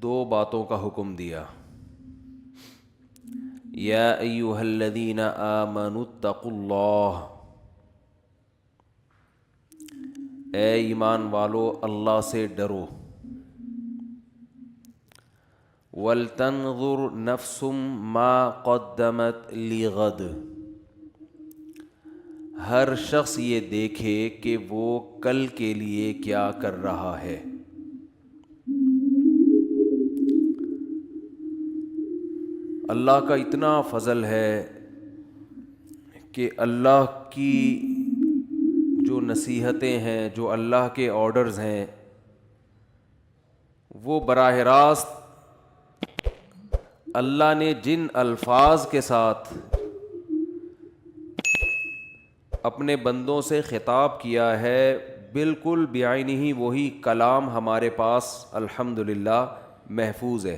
دو باتوں کا حکم دیا. یا ایھا الذین آمنوا اتقوا اللہ، اے ایمان والو اللہ سے ڈرو. وَلْتَنْظُرْ نَفْسٌ مَا قَدَّمَتْ لِغَدٍ، ہر شخص یہ دیکھے کہ وہ کل کے لیے کیا کر رہا ہے. اللہ کا اتنا فضل ہے کہ اللہ کی جو نصیحتیں ہیں، جو اللہ کے آرڈرز ہیں، وہ براہ راست اللہ نے جن الفاظ کے ساتھ اپنے بندوں سے خطاب کیا ہے، بالکل بعینہ وہی کلام ہمارے پاس الحمدللہ محفوظ ہے.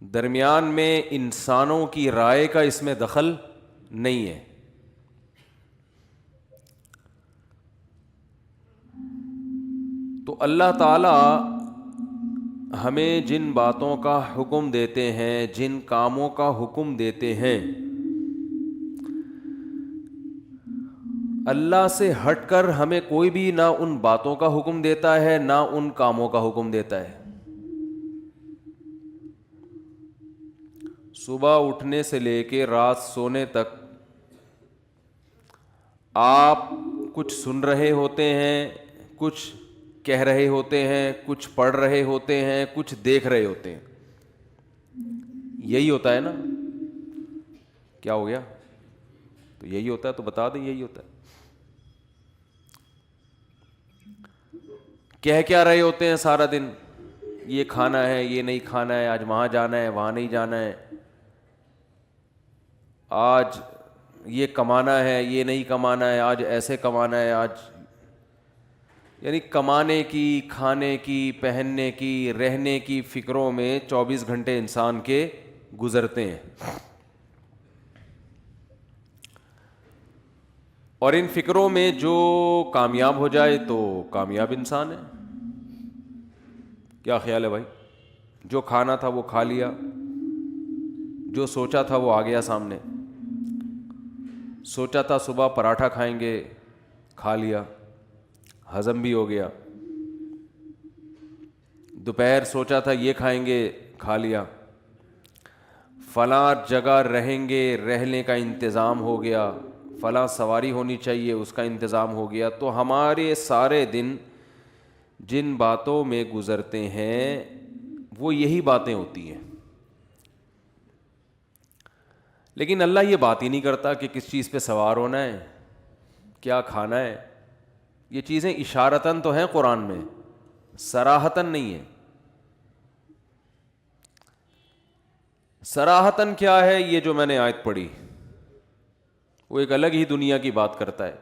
درمیان میں انسانوں کی رائے کا اس میں دخل نہیں ہے. تو اللہ تعالی ہمیں جن باتوں کا حکم دیتے ہیں، جن کاموں کا حکم دیتے ہیں، اللہ سے ہٹ کر ہمیں کوئی بھی نہ ان باتوں کا حکم دیتا ہے نہ ان کاموں کا حکم دیتا ہے. صبح اٹھنے سے لے کے رات سونے تک آپ کچھ سن رہے ہوتے ہیں، کچھ کہہ رہے ہوتے ہیں، کچھ پڑھ رہے ہوتے ہیں، کچھ دیکھ رہے ہوتے ہیں. یہی ہوتا ہے نا؟ کیا ہو گیا؟ تو یہی ہوتا ہے، تو بتا دیں یہی ہوتا ہے. کہہ کیا رہے ہوتے ہیں سارا دن؟ یہ کھانا ہے، یہ نہیں کھانا ہے، آج وہاں جانا ہے، وہاں نہیں جانا ہے، آج یہ کمانا ہے، یہ نہیں کمانا ہے، آج ایسے کمانا ہے، آج یعنی کمانے کی، کھانے کی، پہننے کی، رہنے کی فکروں میں 24 گھنٹے انسان کے گزرتے ہیں. اور ان فکروں میں جو کامیاب ہو جائے تو کامیاب انسان ہے. کیا خیال ہے بھائی؟ جو کھانا تھا وہ کھا لیا، جو سوچا تھا وہ آ گیا سامنے. سوچا تھا صبح پراٹھا کھائیں گے، کھا لیا، ہضم بھی ہو گیا. دوپہر سوچا تھا یہ کھائیں گے، کھا لیا. فلاں جگہ رہیں گے، رہنے کا انتظام ہو گیا. فلاں سواری ہونی چاہیے، اس کا انتظام ہو گیا. تو ہمارے سارے دن جن باتوں میں گزرتے ہیں وہ یہی باتیں ہوتی ہیں. لیکن اللہ یہ بات ہی نہیں کرتا کہ کس چیز پہ سوار ہونا ہے، کیا کھانا ہے. یہ چیزیں اشارتاً تو ہیں قرآن میں، صراحتاً نہیں ہے. صراحتاً کیا ہے؟ یہ جو میں نے آیت پڑھی وہ ایک الگ ہی دنیا کی بات کرتا ہے.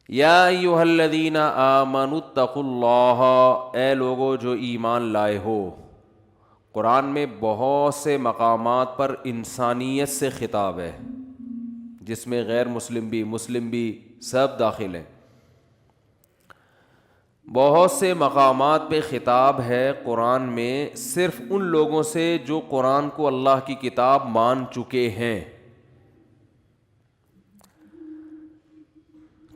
یا ایھا الذین آمنوا اتقوا اللہ، اے لوگو جو ایمان لائے ہو. قرآن میں بہت سے مقامات پر انسانیت سے خطاب ہے، جس میں غیر مسلم بھی، مسلم بھی، سب داخل ہیں. بہت سے مقامات پہ خطاب ہے قرآن میں صرف ان لوگوں سے جو قرآن کو اللہ کی کتاب مان چکے ہیں.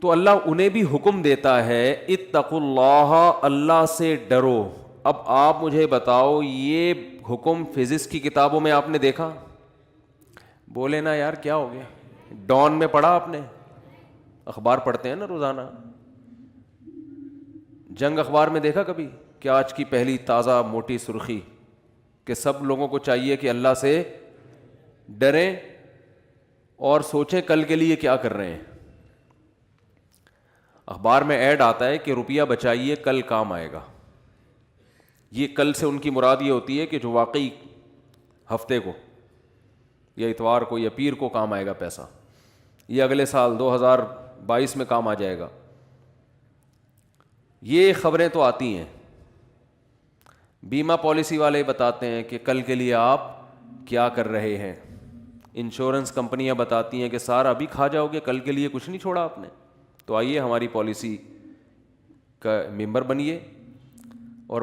تو اللہ انہیں بھی حکم دیتا ہے اتقوا اللہ، اللہ سے ڈرو. اب آپ مجھے بتاؤ، یہ حکم فزکس کی کتابوں میں آپ نے دیکھا؟ بولے نا یار کیا ہو گیا؟ ڈان میں پڑھا آپ نے؟ اخبار پڑھتے ہیں نا روزانہ. جنگ اخبار میں دیکھا کبھی کہ آج کی پہلی تازہ موٹی سرخی کہ سب لوگوں کو چاہیے کہ اللہ سے ڈریں اور سوچیں کل کے لیے کیا کر رہے ہیں. اخبار میں ایڈ آتا ہے کہ روپیہ بچائیے کل کام آئے گا. یہ کل سے ان کی مراد یہ ہوتی ہے کہ جو واقعی ہفتے کو یا اتوار کو یا پیر کو کام آئے گا پیسہ، یہ اگلے سال 2022 میں کام آ جائے گا. یہ خبریں تو آتی ہیں. بیمہ پالیسی والے بتاتے ہیں کہ کل کے لیے آپ کیا کر رہے ہیں. انشورنس کمپنیاں بتاتی ہیں کہ سارا ابھی کھا جاؤ گے، کل کے لیے کچھ نہیں چھوڑا آپ نے. تو آئیے ہماری پالیسی کا ممبر بنیے اور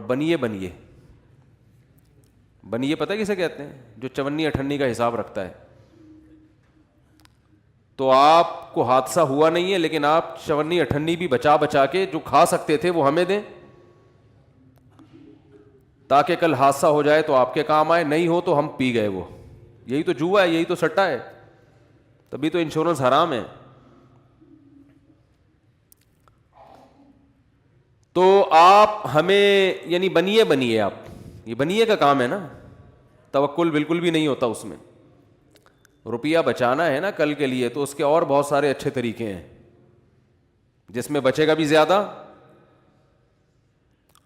بنیے پتہ کسے کہتے ہیں؟ جو 54-58 کا حساب رکھتا ہے. تو آپ کو حادثہ ہوا نہیں ہے لیکن آپ 54-58 بھی بچا کے جو کھا سکتے تھے وہ ہمیں دیں تاکہ کل حادثہ ہو جائے تو آپ کے کام آئے, نہیں ہو تو ہم پی گئے. وہ یہی تو جوا ہے, یہی تو سٹا ہے, تبھی تو انشورنس حرام ہے. تو آپ ہمیں یعنی بنیے آپ, یہ بنیے کا کام ہے نا, توکل بالکل بھی نہیں ہوتا اس میں. روپیہ بچانا ہے نا کل کے لیے تو اس کے اور بہت سارے اچھے طریقے ہیں جس میں بچے گا بھی زیادہ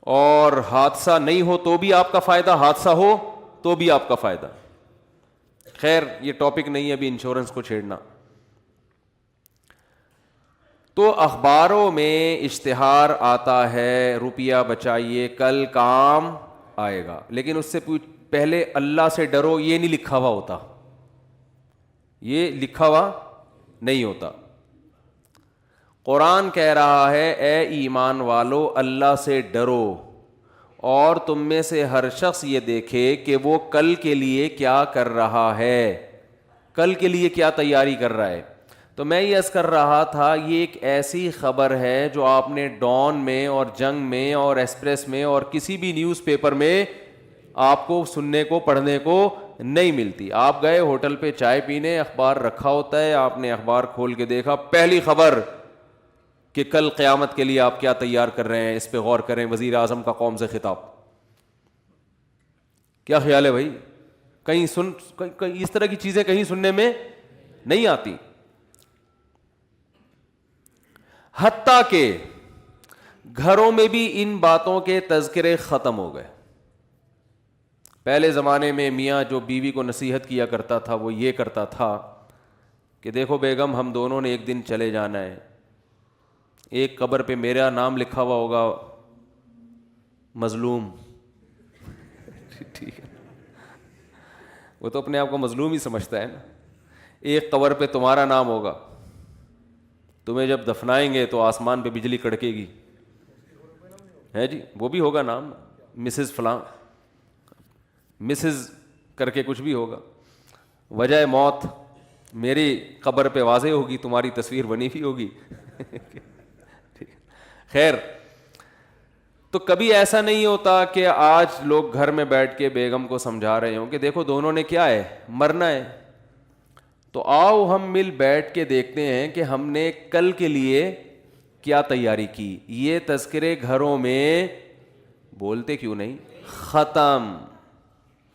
اور حادثہ نہیں ہو تو بھی آپ کا فائدہ, حادثہ ہو تو بھی آپ کا فائدہ. خیر یہ ٹاپک نہیں ہے ابھی انشورنس کو چھیڑنا. تو اخباروں میں اشتہار آتا ہے روپیہ بچائیے کل کام آئے گا, لیکن اس سے پہلے اللہ سے ڈرو یہ نہیں لکھا ہوا ہوتا, یہ لکھا ہوا نہیں ہوتا. قرآن کہہ رہا ہے اے ایمان والو اللہ سے ڈرو اور تم میں سے ہر شخص یہ دیکھے کہ وہ کل کے لیے کیا کر رہا ہے, کل کے لیے کیا تیاری کر رہا ہے. تو میں یہ عرض کر رہا تھا یہ ایک ایسی خبر ہے جو آپ نے ڈان میں اور جنگ میں اور ایکسپریس میں اور کسی بھی نیوز پیپر میں آپ کو سننے کو پڑھنے کو نہیں ملتی. آپ گئے ہوٹل پہ چائے پینے, اخبار رکھا ہوتا ہے, آپ نے اخبار کھول کے دیکھا, پہلی خبر کہ کل قیامت کے لیے آپ کیا تیار کر رہے ہیں, اس پہ غور کریں. وزیر اعظم کا قوم سے خطاب. کیا خیال ہے بھائی؟ کہیں اس طرح کی چیزیں کہیں سننے میں نہیں آتی. حتیٰ کہ گھروں میں بھی ان باتوں کے تذکرے ختم ہو گئے. پہلے زمانے میں میاں جو بیوی کو نصیحت کیا کرتا تھا وہ یہ کرتا تھا کہ دیکھو بیگم ہم دونوں نے ایک دن چلے جانا ہے, ایک قبر پہ میرا نام لکھا ہوا ہوگا مظلوم, ٹھیک ہے, وہ تو اپنے آپ کو مظلوم ہی سمجھتا ہے نا. ایک قبر پہ تمہارا نام ہوگا, تمہیں جب دفنائیں گے تو آسمان پہ بجلی کڑکے گی, ہے جی, وہ بھی ہوگا نام مسز فلاں, مسز کر کے کچھ بھی ہوگا. وجہ موت میری قبر پہ واضح ہوگی, تمہاری تصویر بنی ہوئی ہوگی. خیر, تو کبھی ایسا نہیں ہوتا کہ آج لوگ گھر میں بیٹھ کے بیگم کو سمجھا رہے ہوں کہ دیکھو دونوں نے کیا ہے, مرنا ہے, تو آؤ ہم مل بیٹھ کے دیکھتے ہیں کہ ہم نے کل کے لیے کیا تیاری کی. یہ تذکرے گھروں میں بولتے کیوں نہیں؟ ختم.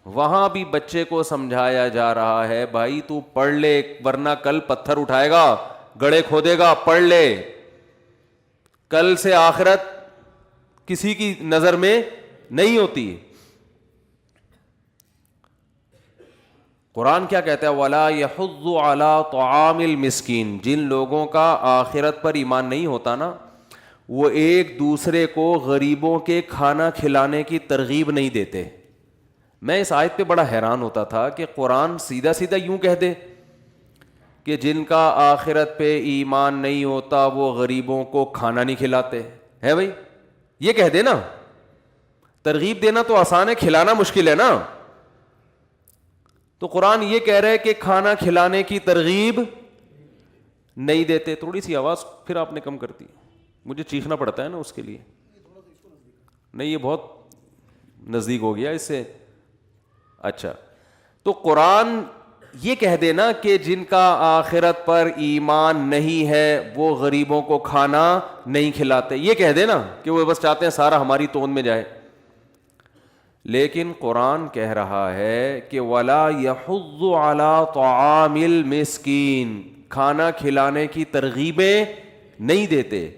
وہاں بھی بچے کو سمجھایا جا رہا ہے بھائی تو پڑھ لے ورنہ کل پتھر اٹھائے گا, گڑھے کھودے گا, پڑھ لے. کل سے آخرت کسی کی نظر میں نہیں ہوتی. قرآن کیا کہتا ہے؟ وَلَا يَحُضُّ عَلَىٰ طَعَامِ الْمِسْكِينِ. جن لوگوں کا آخرت پر ایمان نہیں ہوتا نا, وہ ایک دوسرے کو غریبوں کے کھانا کھلانے کی ترغیب نہیں دیتے. میں اس آیت پہ بڑا حیران ہوتا تھا کہ قرآن سیدھا سیدھا یوں کہہ دے کہ جن کا آخرت پہ ایمان نہیں ہوتا وہ غریبوں کو کھانا نہیں کھلاتے. ہے بھائی, یہ کہہ دے نا. ترغیب دینا تو آسان ہے, کھلانا مشکل ہے نا. تو قرآن یہ کہہ رہے کہ کھانا کھلانے کی ترغیب نہیں دیتے. تھوڑی سی آواز پھر آپ نے کم کر دی, مجھے چیخنا پڑتا ہے نا اس کے لیے. نہیں, یہ بہت نزدیک ہو گیا اس سے. اچھا, تو قرآن یہ کہہ دینا کہ جن کا آخرت پر ایمان نہیں ہے وہ غریبوں کو کھانا نہیں کھلاتے, یہ کہہ دینا کہ وہ بس چاہتے ہیں سارا ہماری توند میں جائے. لیکن قرآن کہہ رہا ہے کہ وَلَا يَحُضُّ عَلَىٰ طَعَامِ الْمِسْكِينِ. کھانا کھلانے کی ترغیبیں نہیں دیتے.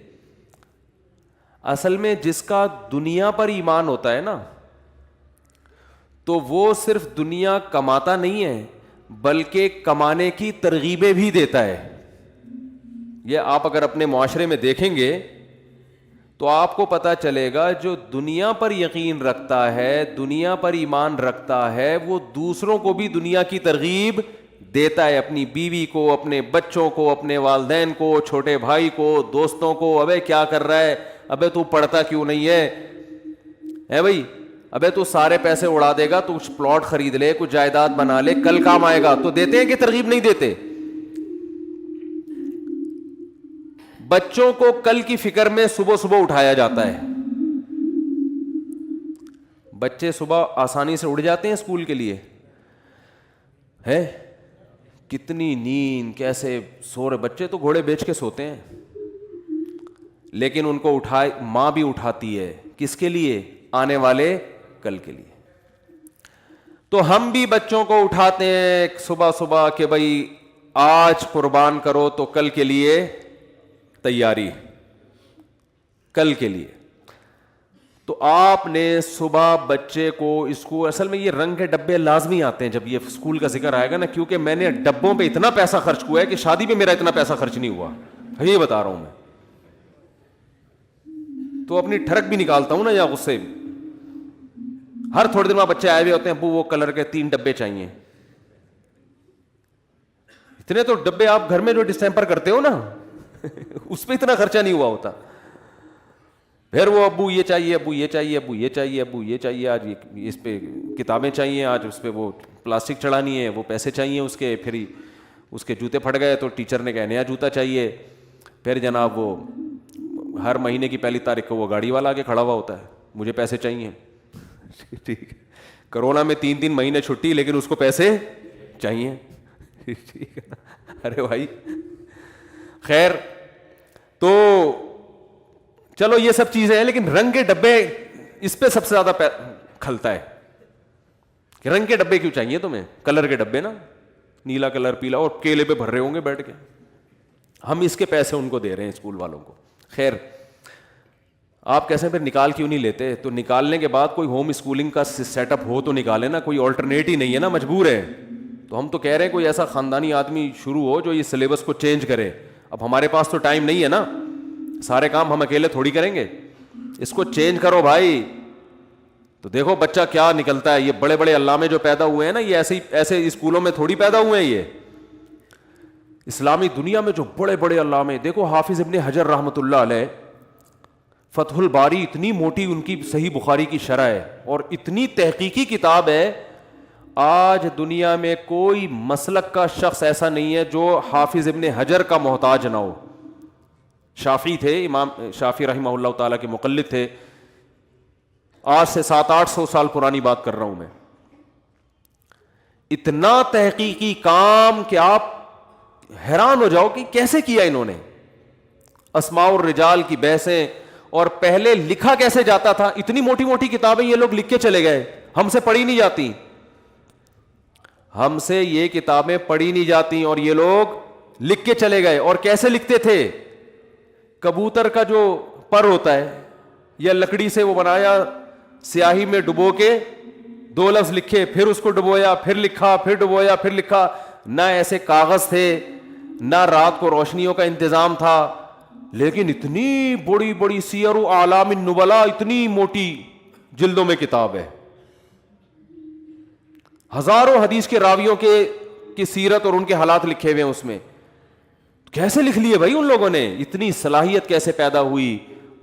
اصل میں جس کا دنیا پر ایمان ہوتا ہے نا تو وہ صرف دنیا کماتا نہیں ہے بلکہ کمانے کی ترغیبیں بھی دیتا ہے. یہ آپ اگر اپنے معاشرے میں دیکھیں گے تو آپ کو پتہ چلے گا جو دنیا پر یقین رکھتا ہے, دنیا پر ایمان رکھتا ہے, وہ دوسروں کو بھی دنیا کی ترغیب دیتا ہے. اپنی بیوی کو, اپنے بچوں کو, اپنے والدین کو, چھوٹے بھائی کو, دوستوں کو. ابے کیا کر رہا ہے, ابے تو پڑھتا کیوں نہیں ہے بھائی؟ ابے تو سارے پیسے اڑا دے گا، تو کچھ پلاٹ خرید لے، کچھ جائیداد بنا لے، کل کام آئے گا. تو دیتے ہیں کہ ترغیب نہیں دیتے؟ بچوں کو کل کی فکر میں صبح صبح اٹھایا جاتا ہے. بچے صبح آسانی سے اڑ جاتے ہیں اسکول کے لیے، ہے کتنی نیند، کیسے سو رہے بچے، تو گھوڑے بیچ کے سوتے ہیں. لیکن ان کو اٹھائے ماں بھی اٹھاتی ہے، کس کے لیے؟ آنے والے کل کے لیے. تو ہم بھی بچوں کو اٹھاتے ہیں صبح صبح کہ بھائی آج قربان کرو تو کل کے لیے تیاری، کل کے لیے. تو آپ نے صبح بچے کو اسکول، اصل میں یہ رنگ کے ڈبے لازمی آتے ہیں جب یہ اسکول کا ذکر آئے گا نا، کیونکہ میں نے ڈبوں پہ اتنا پیسہ خرچ ہوا ہے کہ شادی پہ میرا اتنا پیسہ خرچ نہیں ہوا، یہ بتا رہا ہوں میں. تو اپنی ٹھڑک بھی نکالتا ہوں نا یا غصے. ہر تھوڑے دن بعد بچے آئے ہوئے ہوتے ہیں، ابو وہ کلر کے 3 ڈبے چاہیے. اتنے تو ڈبے آپ گھر میں جو ڈسٹیمپر کرتے ہو نا اس پہ اتنا خرچہ نہیں ہوا ہوتا. پھر وہ ابو یہ چاہیے، ابو یہ چاہیے، ابو یہ چاہیے، ابو یہ چاہیے، آج اس پہ کتابیں چاہیے، آج اس پہ وہ پلاسٹک چڑھانی ہے، وہ پیسے چاہیے اس کے. پھر اس کے جوتے پھٹ گئے تو ٹیچر نے کہا نیا جوتا چاہیے. پھر جناب وہ ہر مہینے کی 1 تاریخ کو وہ گاڑی والا آگے کھڑا ہوا ہوتا ہے، مجھے پیسے چاہیے. ٹھیک ہے، کرونا میں 3 مہینے چھٹی، لیکن اس کو پیسے چاہیے. ٹھیک ہے نا؟ ارے بھائی خیر، تو چلو یہ سب چیزیں ہیں، لیکن رنگ کے ڈبے اس پہ سب سے زیادہ کھلتا ہے کہ رنگ کے ڈبے کیوں چاہیے تمہیں؟ کلر کے ڈبے نا، نیلا کلر، پیلا، اور کیلے پہ بھر رہے ہوں گے بیٹھ کے. ہم اس کے پیسے ان کو دے رہے ہیں اسکول والوں کو. خیر، آپ کیسے پھر نکال کیوں نہیں لیتے؟ تو نکالنے کے بعد کوئی ہوم اسکولنگ کا سیٹ اپ ہو تو نکالے نا، کوئی آلٹرنیٹ ہی نہیں ہے نا، مجبور ہے. تو ہم تو کہہ رہے ہیں کوئی ایسا خاندانی آدمی شروع ہو جو یہ سلیبس کو چینج کرے. اب ہمارے پاس تو ٹائم نہیں ہے نا، سارے کام ہم اکیلے تھوڑی کریں گے. اس کو چینج کرو بھائی. تو دیکھو بچہ کیا نکلتا ہے. یہ بڑے بڑے علامے جو پیدا ہوئے ہیں نا، یہ ایسے اسکولوں میں تھوڑی پیدا ہوئے ہیں. یہ اسلامی دنیا میں جو بڑے بڑے علامے، دیکھو حافظ ابن حجر رحمۃ اللہ علیہ، فتح الباری اتنی موٹی ان کی صحیح بخاری کی شرح ہے، اور اتنی تحقیقی کتاب ہے. آج دنیا میں کوئی مسلک کا شخص ایسا نہیں ہے جو حافظ ابن حجر کا محتاج نہ ہو. شافعی تھے، امام شافعی رحمہ اللہ تعالیٰ کے مقلد تھے. آج سے 700-800 سال پرانی بات کر رہا ہوں میں. اتنا تحقیقی کام کہ آپ حیران ہو جاؤ کہ کیسے کیا انہوں نے. اسماء الرجال کی بحثیں، اور پہلے لکھا کیسے جاتا تھا. اتنی موٹی موٹی کتابیں یہ لوگ لکھ کے چلے گئے، ہم سے پڑھی نہیں جاتی. ہم سے یہ کتابیں پڑھی نہیں جاتی اور یہ لوگ لکھ کے چلے گئے. اور کیسے لکھتے تھے؟ کبوتر کا جو پر ہوتا ہے یا لکڑی سے وہ بنایا، سیاہی میں ڈبو کے 2 لفظ لکھے، پھر اس کو ڈبویا، پھر لکھا، پھر ڈبویا، پھر لکھا. نہ ایسے کاغذ تھے، نہ رات کو روشنیوں کا انتظام تھا، لیکن اتنی بڑی بڑی سیر و اعلام النبلاء، اتنی موٹی جلدوں میں کتاب ہے. ہزاروں حدیث کے راویوں کی سیرت اور ان کے حالات لکھے ہوئے ہیں اس میں. کیسے لکھ لیے بھائی ان لوگوں نے؟ اتنی صلاحیت کیسے پیدا ہوئی؟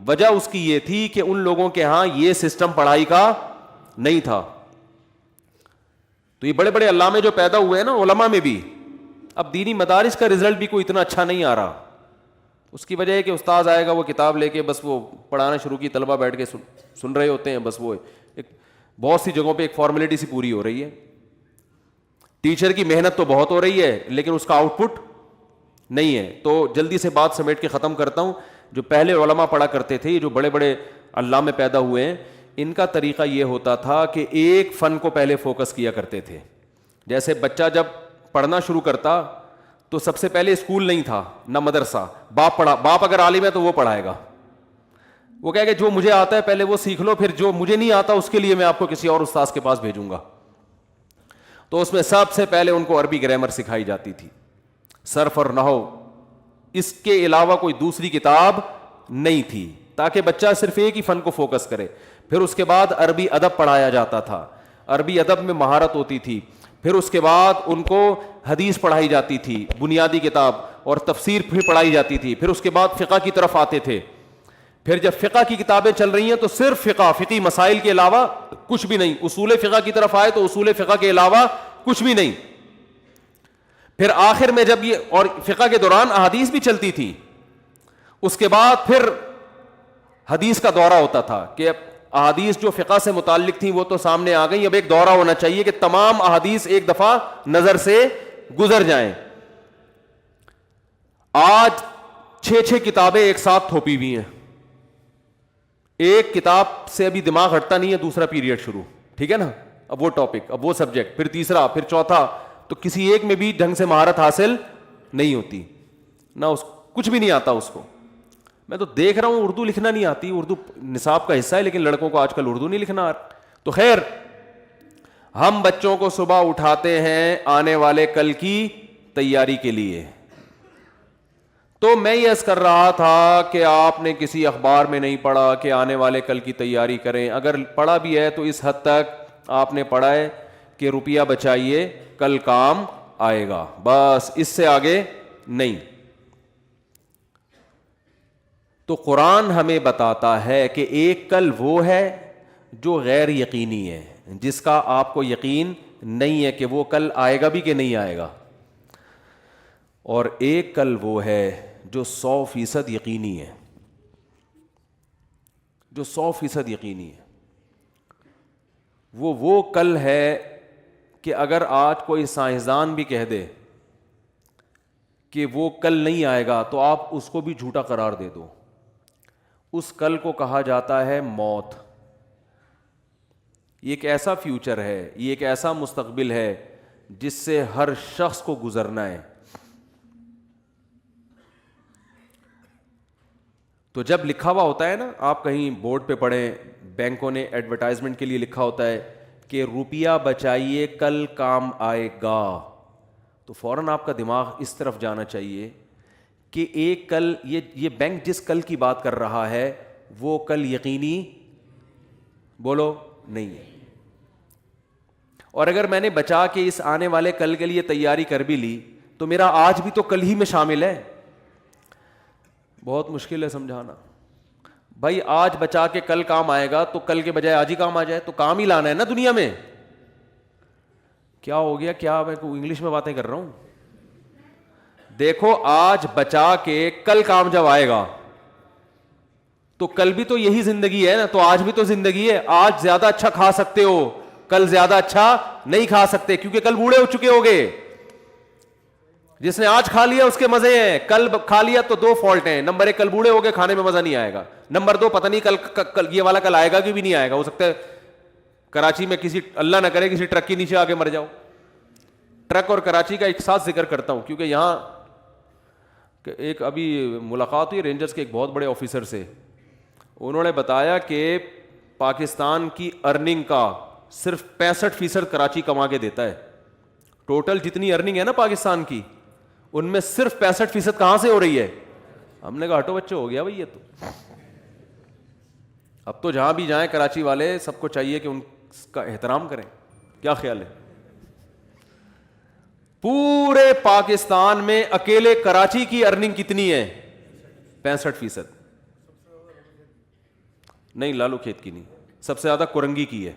وجہ اس کی یہ تھی کہ ان لوگوں کے ہاں یہ سسٹم پڑھائی کا نہیں تھا. تو یہ بڑے بڑے علامے جو پیدا ہوئے ہیں نا علماء میں بھی، اب دینی مدارس کا رزلٹ بھی کوئی اتنا اچھا نہیں آ رہا. اس کی وجہ ہے کہ استاذ آئے گا، وہ کتاب لے کے بس وہ پڑھانا شروع کی، طلبہ بیٹھ کے سن رہے ہوتے ہیں. بس وہ ایک بہت سی جگہوں پہ ایک فارمیلٹی سی پوری ہو رہی ہے. ٹیچر کی محنت تو بہت ہو رہی ہے لیکن اس کا آؤٹ پٹ نہیں ہے. تو جلدی سے بات سمیٹ کے ختم کرتا ہوں. جو پہلے علماء پڑھا کرتے تھے، یہ جو بڑے بڑے علامے پیدا ہوئے ہیں، ان کا طریقہ یہ ہوتا تھا کہ ایک فن کو پہلے فوکس کیا کرتے تھے. جیسے بچہ جب پڑھنا شروع کرتا تو سب سے پہلے اسکول نہیں تھا، نہ مدرسہ. باپ اگر عالم ہے تو وہ پڑھائے گا. وہ کہے گا جو مجھے آتا ہے پہلے وہ سیکھ لو، پھر جو مجھے نہیں آتا اس کے لیے میں آپ کو کسی اور استاذ کے پاس بھیجوں گا. تو اس میں سب سے پہلے ان کو عربی گرامر سکھائی جاتی تھی، صرف اور نحو. اس کے علاوہ کوئی دوسری کتاب نہیں تھی، تاکہ بچہ صرف ایک ہی فن کو فوکس کرے. پھر اس کے بعد عربی ادب پڑھایا جاتا تھا، عربی ادب میں مہارت ہوتی تھی. پھر اس کے بعد ان کو حدیث پڑھائی جاتی تھی، بنیادی کتاب، اور تفسیر پھر پڑھائی جاتی تھی. پھر اس کے بعد فقہ کی طرف آتے تھے. پھر جب فقہ کی کتابیں چل رہی ہیں تو صرف فقہی مسائل کے علاوہ کچھ بھی نہیں. اصول فقہ کی طرف آئے تو اصول فقہ کے علاوہ کچھ بھی نہیں. پھر آخر میں جب یہ، اور فقہ کے دوران احادیث بھی چلتی تھی، اس کے بعد پھر حدیث کا دورہ ہوتا تھا کہ احادیث جو فقہ سے متعلق تھیں وہ تو سامنے آ گئی، اب ایک دورہ ہونا چاہیے کہ تمام احادیث ایک دفعہ نظر سے گزر جائیں. آج 6 کتابیں ایک ساتھ تھوپی ہوئی ہیں، ایک کتاب سے ابھی دماغ ہٹتا نہیں ہے، دوسرا پیریڈ شروع، ٹھیک ہے نا، اب وہ ٹاپک، اب وہ سبجیکٹ، پھر تیسرا، پھر چوتھا، تو کسی ایک میں بھی ڈھنگ سے مہارت حاصل نہیں ہوتی، نہ اس کچھ بھی نہیں آتا اس کو. میں تو دیکھ رہا ہوں اردو لکھنا نہیں آتی، اردو نصاب کا حصہ ہے لیکن لڑکوں کو آج کل اردو نہیں لکھنا. تو خیر، ہم بچوں کو صبح اٹھاتے ہیں آنے والے کل کی تیاری کے لیے. تو میں یہ عرض کر رہا تھا کہ آپ نے کسی اخبار میں نہیں پڑھا کہ آنے والے کل کی تیاری کریں، اگر پڑھا بھی ہے تو اس حد تک آپ نے پڑھا ہے کہ روپیہ بچائیے کل کام آئے گا، بس اس سے آگے نہیں. تو قرآن ہمیں بتاتا ہے کہ ایک کل وہ ہے جو غیر یقینی ہے، جس کا آپ کو یقین نہیں ہے کہ وہ کل آئے گا بھی کہ نہیں آئے گا، اور ایک کل وہ ہے جو 100% یقینی ہے، جو 100% یقینی ہے. وہ کل ہے کہ اگر آج کوئی سائنسدان بھی کہہ دے کہ وہ کل نہیں آئے گا تو آپ اس کو بھی جھوٹا قرار دے دو. اس کل کو کہا جاتا ہے موت. یہ ایک ایسا فیوچر ہے، یہ ایک ایسا مستقبل ہے جس سے ہر شخص کو گزرنا ہے. تو جب لکھا ہوا ہوتا ہے نا، آپ کہیں بورڈ پہ پڑھیں، بینکوں نے ایڈورٹائزمنٹ کے لیے لکھا ہوتا ہے کہ روپیہ بچائیے کل کام آئے گا، تو فوراً آپ کا دماغ اس طرف جانا چاہیے کہ ایک کل، یہ بینک جس کل کی بات کر رہا ہے وہ کل یقینی بولو نہیں ہے. اور اگر میں نے بچا کے اس آنے والے کل کے لیے تیاری کر بھی لی تو میرا آج بھی تو کل ہی میں شامل ہے. بہت مشکل ہے سمجھانا. بھائی آج بچا کے کل کام آئے گا تو کل کے بجائے آج ہی کام آ جائے، تو کام ہی لانا ہے نا دنیا میں. کیا ہو گیا، کیا میں انگلش میں باتیں کر رہا ہوں؟ دیکھو آج بچا کے کل کام جب آئے گا تو کل بھی تو یہی زندگی ہے نا، تو آج بھی تو زندگی ہے. آج زیادہ اچھا کھا سکتے ہو، کل زیادہ اچھا نہیں کھا سکتے کیونکہ کل بوڑھے ہو چکے ہوگے. جس نے آج کھا لیا اس کے مزے ہیں، کل کھا لیا تو 2 فالٹ ہیں. نمبر 1 کل بوڑھے ہوگے، کھانے میں مزہ نہیں آئے گا. نمبر 2 پتہ نہیں کل یہ والا کل آئے گا کہ بھی نہیں آئے گا. ہو سکتا ہے کراچی میں کسی، اللہ نہ کرے، کسی ٹرک کے نیچے آ کے مر جاؤ. ٹرک اور کراچی کا ایک ساتھ ذکر کرتا ہوں کیونکہ یہاں ایک ابھی ملاقات ہوئی رینجرز کے ایک بہت بڑے آفیسر سے. انہوں نے بتایا کہ پاکستان کی ارننگ کا صرف 65% کراچی کما کے دیتا ہے. ٹوٹل جتنی ارننگ ہے نا پاکستان کی، ان میں صرف 65% کہاں سے ہو رہی ہے؟ ہم نے کہا ہٹو بچے، ہو گیا بھائی یہ تو. اب تو جہاں بھی جائیں کراچی والے سب کو چاہیے کہ ان کا احترام کریں. کیا خیال ہے؟ پورے پاکستان میں اکیلے کراچی کی ارننگ کتنی ہے؟ 65%. نہیں، لالو کھیت کی نہیں، سب سے زیادہ کورنگی کی ہے.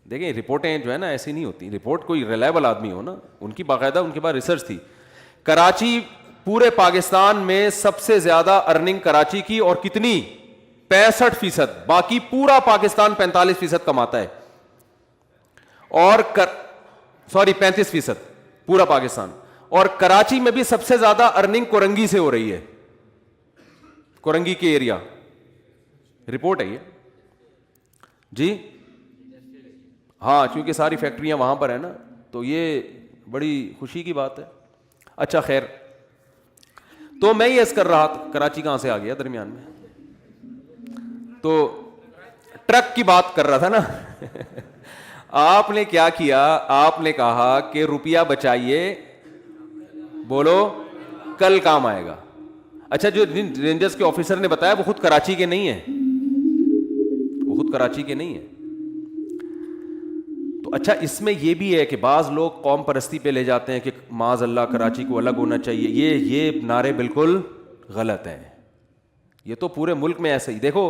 دیکھیں رپورٹیں جو ہے نا ایسی نہیں ہوتی، رپورٹ کوئی ریلائبل آدمی ہو نا، ان کی باقاعدہ ان کے پاس ریسرچ تھی. کراچی پورے پاکستان میں سب سے زیادہ ارننگ کراچی کی، اور کتنی؟ 65%. باقی پورا پاکستان 45% کماتا ہے. اور 35% پورا پاکستان. اور کراچی میں بھی سب سے زیادہ ارننگ کورنگی سے ہو رہی ہے، کورنگی کے ایریا. رپورٹ ہے یہ جی. ہاں کیونکہ ساری فیکٹریاں وہاں پر ہیں نا، تو یہ بڑی خوشی کی بات ہے. اچھا خیر، تو میں یہ عرض کر رہا تھا، کراچی کہاں سے آ گیا درمیان میں؟ تو ٹرک کی بات کر رہا تھا نا. آپ نے کیا کیا؟ آپ نے کہا کہ روپیہ بچائیے، بولو کل کام آئے گا. اچھا جو رینجرز کے آفیسر نے بتایا وہ خود کراچی کے نہیں ہیں، وہ خود کراچی کے نہیں ہیں. تو اچھا اس میں یہ بھی ہے کہ بعض لوگ قوم پرستی پہ لے جاتے ہیں کہ معاذ اللہ کراچی کو الگ ہونا چاہیے. یہ نعرے بالکل غلط ہیں، یہ تو پورے ملک میں ایسے ہی. دیکھو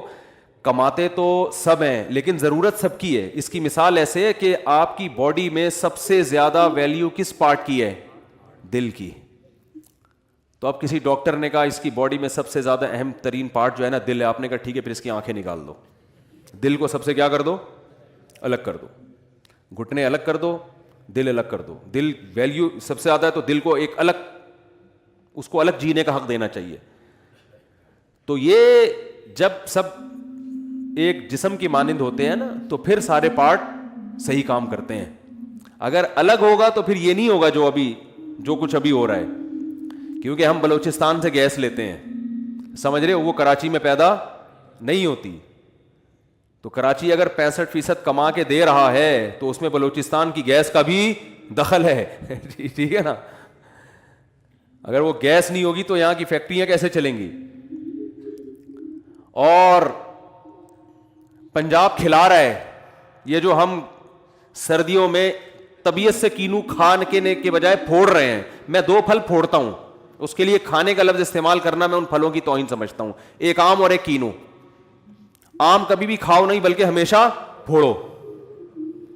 کماتے تو سب ہیں لیکن ضرورت سب کی ہے. اس کی مثال ایسے ہے کہ آپ کی باڈی میں سب سے زیادہ ویلیو کس پارٹ کی ہے؟ دل کی. تو اب کسی ڈاکٹر نے کہا اس کی باڈی میں سب سے زیادہ اہم ترین پارٹ جو ہے نا دل ہے. آپ نے کہا ٹھیک ہے پھر اس کی آنکھیں نکال دو. دل کو سب سے کیا کر دو؟ الگ کر دو. گھٹنے الگ کر دو, دل الگ کر دو. دل ویلیو سب سے زیادہ ہے تو دل کو ایک الگ, اس کو الگ جینے کا حق دینا چاہیے. تو یہ جب سب ایک جسم کی مانند ہوتے ہیں نا تو پھر سارے پارٹ صحیح کام کرتے ہیں. اگر الگ ہوگا تو پھر یہ نہیں ہوگا جو کچھ ابھی ہو رہا ہے. کیونکہ ہم بلوچستان سے گیس لیتے ہیں, سمجھ رہے ہو, وہ کراچی میں پیدا نہیں ہوتی. تو کراچی اگر 65% کما کے دے رہا ہے تو اس میں بلوچستان کی گیس کا بھی دخل ہے. ٹھیک ہے نا. اگر وہ گیس نہیں ہوگی تو یہاں کی فیکٹریاں کیسے چلیں گی؟ اور پنجاب کھلا رہا ہے یہ جو ہم سردیوں میں طبیعت سے کینو کھانے کے بجائے پھوڑ رہے ہیں. میں 2 پھل پھوڑتا ہوں, اس کے لیے کھانے کا لفظ استعمال کرنا میں ان پھلوں کی توہین سمجھتا ہوں. ایک آم اور ایک کینو. آم کبھی بھی کھاؤ نہیں بلکہ ہمیشہ پھوڑو,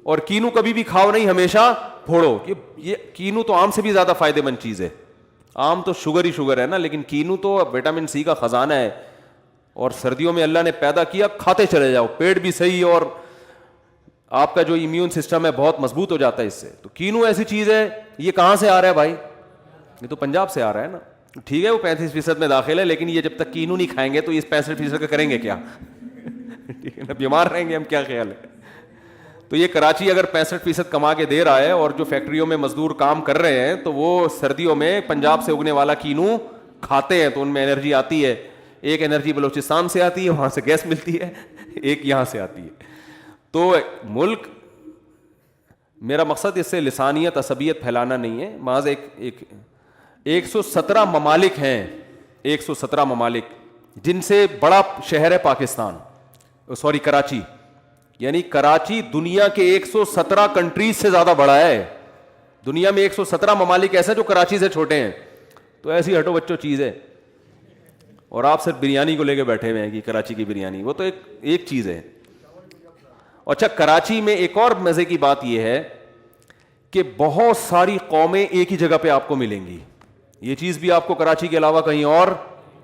اور کینو کبھی بھی کھاؤ نہیں ہمیشہ پھوڑو. یہ کینو تو آم سے بھی زیادہ فائدہ مند چیز ہے. آم تو شوگر ہی شوگر ہے نا, لیکن کینو تو وٹامن سی کا خزانہ ہے. اور سردیوں میں اللہ نے پیدا کیا, کھاتے چلے جاؤ, پیٹ بھی صحیح اور آپ کا جو امیون سسٹم ہے بہت مضبوط ہو جاتا ہے اس سے. تو کینو ایسی چیز ہے. یہ کہاں سے آ رہا ہے بھائی؟ یہ تو پنجاب سے آ رہا ہے نا. ٹھیک ہے وہ 35% میں داخل ہے, لیکن یہ جب تک کینو نہیں کھائیں گے تو اس 65% کا کریں گے کیا؟ ٹھیک ہے نا, بیمار رہیں گے ہم. کیا خیال ہے؟ تو یہ کراچی اگر 65% کما کے دے رہا ہے اور جو فیکٹریوں میں مزدور کام کر رہے ہیں تو وہ سردیوں میں پنجاب سے اگنے والا کینو کھاتے ہیں تو ان میں انرجی آتی ہے. ایک انرجی بلوچستان سے آتی ہے, وہاں سے گیس ملتی ہے, ایک یہاں سے آتی ہے. تو ملک, میرا مقصد اس سے لسانیت عصبیت پھیلانا نہیں ہے, محض 117 ممالک ہیں, 117 ممالک جن سے بڑا شہر ہے پاکستان, سوری کراچی. یعنی کراچی دنیا کے 117 کنٹریز سے زیادہ بڑا ہے. دنیا میں 117 ممالک ایسے جو کراچی سے چھوٹے ہیں. تو ایسی ہٹو بچوں چیز ہے. اور آپ صرف بریانی کو لے کے بیٹھے ہوئے ہیں کہ کراچی کی بریانی, وہ تو ایک چیز ہے. اچھا, کراچی میں ایک اور مزے کی بات یہ ہے کہ بہت ساری قومیں ایک ہی جگہ پہ آپ کو ملیں گی. یہ چیز بھی آپ کو کراچی کے علاوہ کہیں اور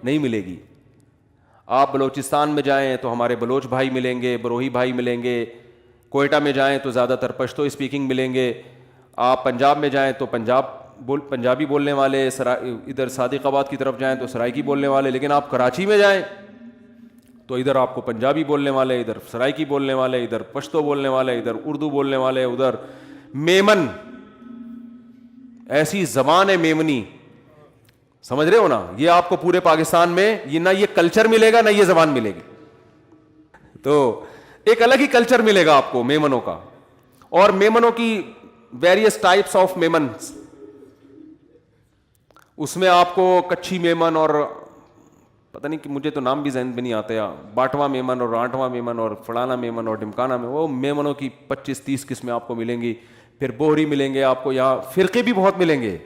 نہیں ملے گی. آپ بلوچستان میں جائیں تو ہمارے بلوچ بھائی ملیں گے, بروہی بھائی ملیں گے. کوئٹہ میں جائیں تو زیادہ تر پشتو اسپیکنگ ملیں گے. آپ پنجاب میں جائیں تو پنجابی بولنے والے, ادھر صادق آباد کی طرف جائیں تو سرائکی بولنے والے. لیکن آپ کراچی میں جائیں تو ادھر آپ کو پنجابی بولنے والے, ادھر سرائکی بولنے والے, ادھر پشتو بولنے والے, ادھر اردو بولنے والے, ادھر میمن. ایسی زبان ہے میمنی, سمجھ رہے ہو نا. یہ آپ کو پورے پاکستان میں یہ نہ یہ کلچر ملے گا نہ یہ زبان ملے گی. تو ایک الگ ہی کلچر ملے گا آپ کو میمنوں کا. اور میمنوں کی ویریس ٹائپس آف میمنس, اس میں آپ کو کچھی میمن اور پتہ نہیں کہ مجھے تو نام بھی ذہن میں نہیں آتے, باٹواں میمن اور آٹھواں میمن اور فلانا میمن اور ڈمکانا میں, وہ میمنوں کی 25-30 قسمیں آپ کو ملیں گی. پھر بوہری ملیں گے آپ کو, یہاں فرقے بھی بہت ملیں گے,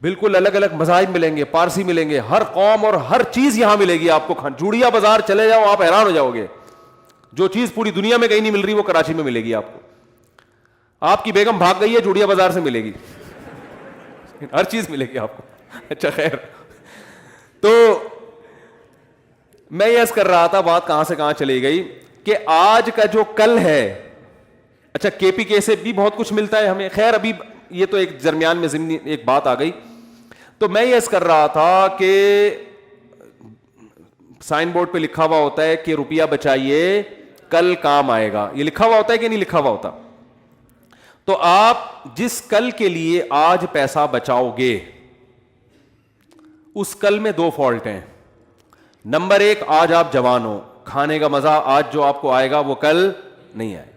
بالکل الگ الگ مذاہب ملیں گے, پارسی ملیں گے, ہر قوم اور ہر چیز یہاں ملے گی آپ کو. جوڑیا بازار چلے جاؤ آپ حیران ہو جاؤ گے, جو چیز پوری دنیا میں کہیں نہیں مل رہی وہ کراچی میں ملے گی آپ کو. آپ کی بیگم بھاگ گئی ہے, جوڑیا بازار سے ملے گی, ہر چیز ملے گی آپ کو. اچھا خیر, تو میں یہ عرض کر رہا تھا, بات کہاں سے کہاں چلی گئی کہ آج کا جو کل ہے. اچھا کے پی کے سے بھی بہت کچھ ملتا ہے ہمیں. خیر ابھی یہ تو ایک درمیان میں ضمنی ایک بات آ گئی. تو میں یہ عرض کر رہا تھا کہ سائن بورڈ پہ لکھا ہوا ہوتا ہے کہ روپیہ بچائیے کل کام آئے گا. یہ لکھا ہوا ہوتا ہے کہ نہیں لکھا ہوا ہوتا؟ تو آپ جس کل کے لیے آج پیسہ بچاؤ گے اس کل میں 2 فالٹ ہیں. نمبر 1, آج آپ جوان ہو, کھانے کا مزہ آج جو آپ کو آئے گا وہ کل نہیں آئے.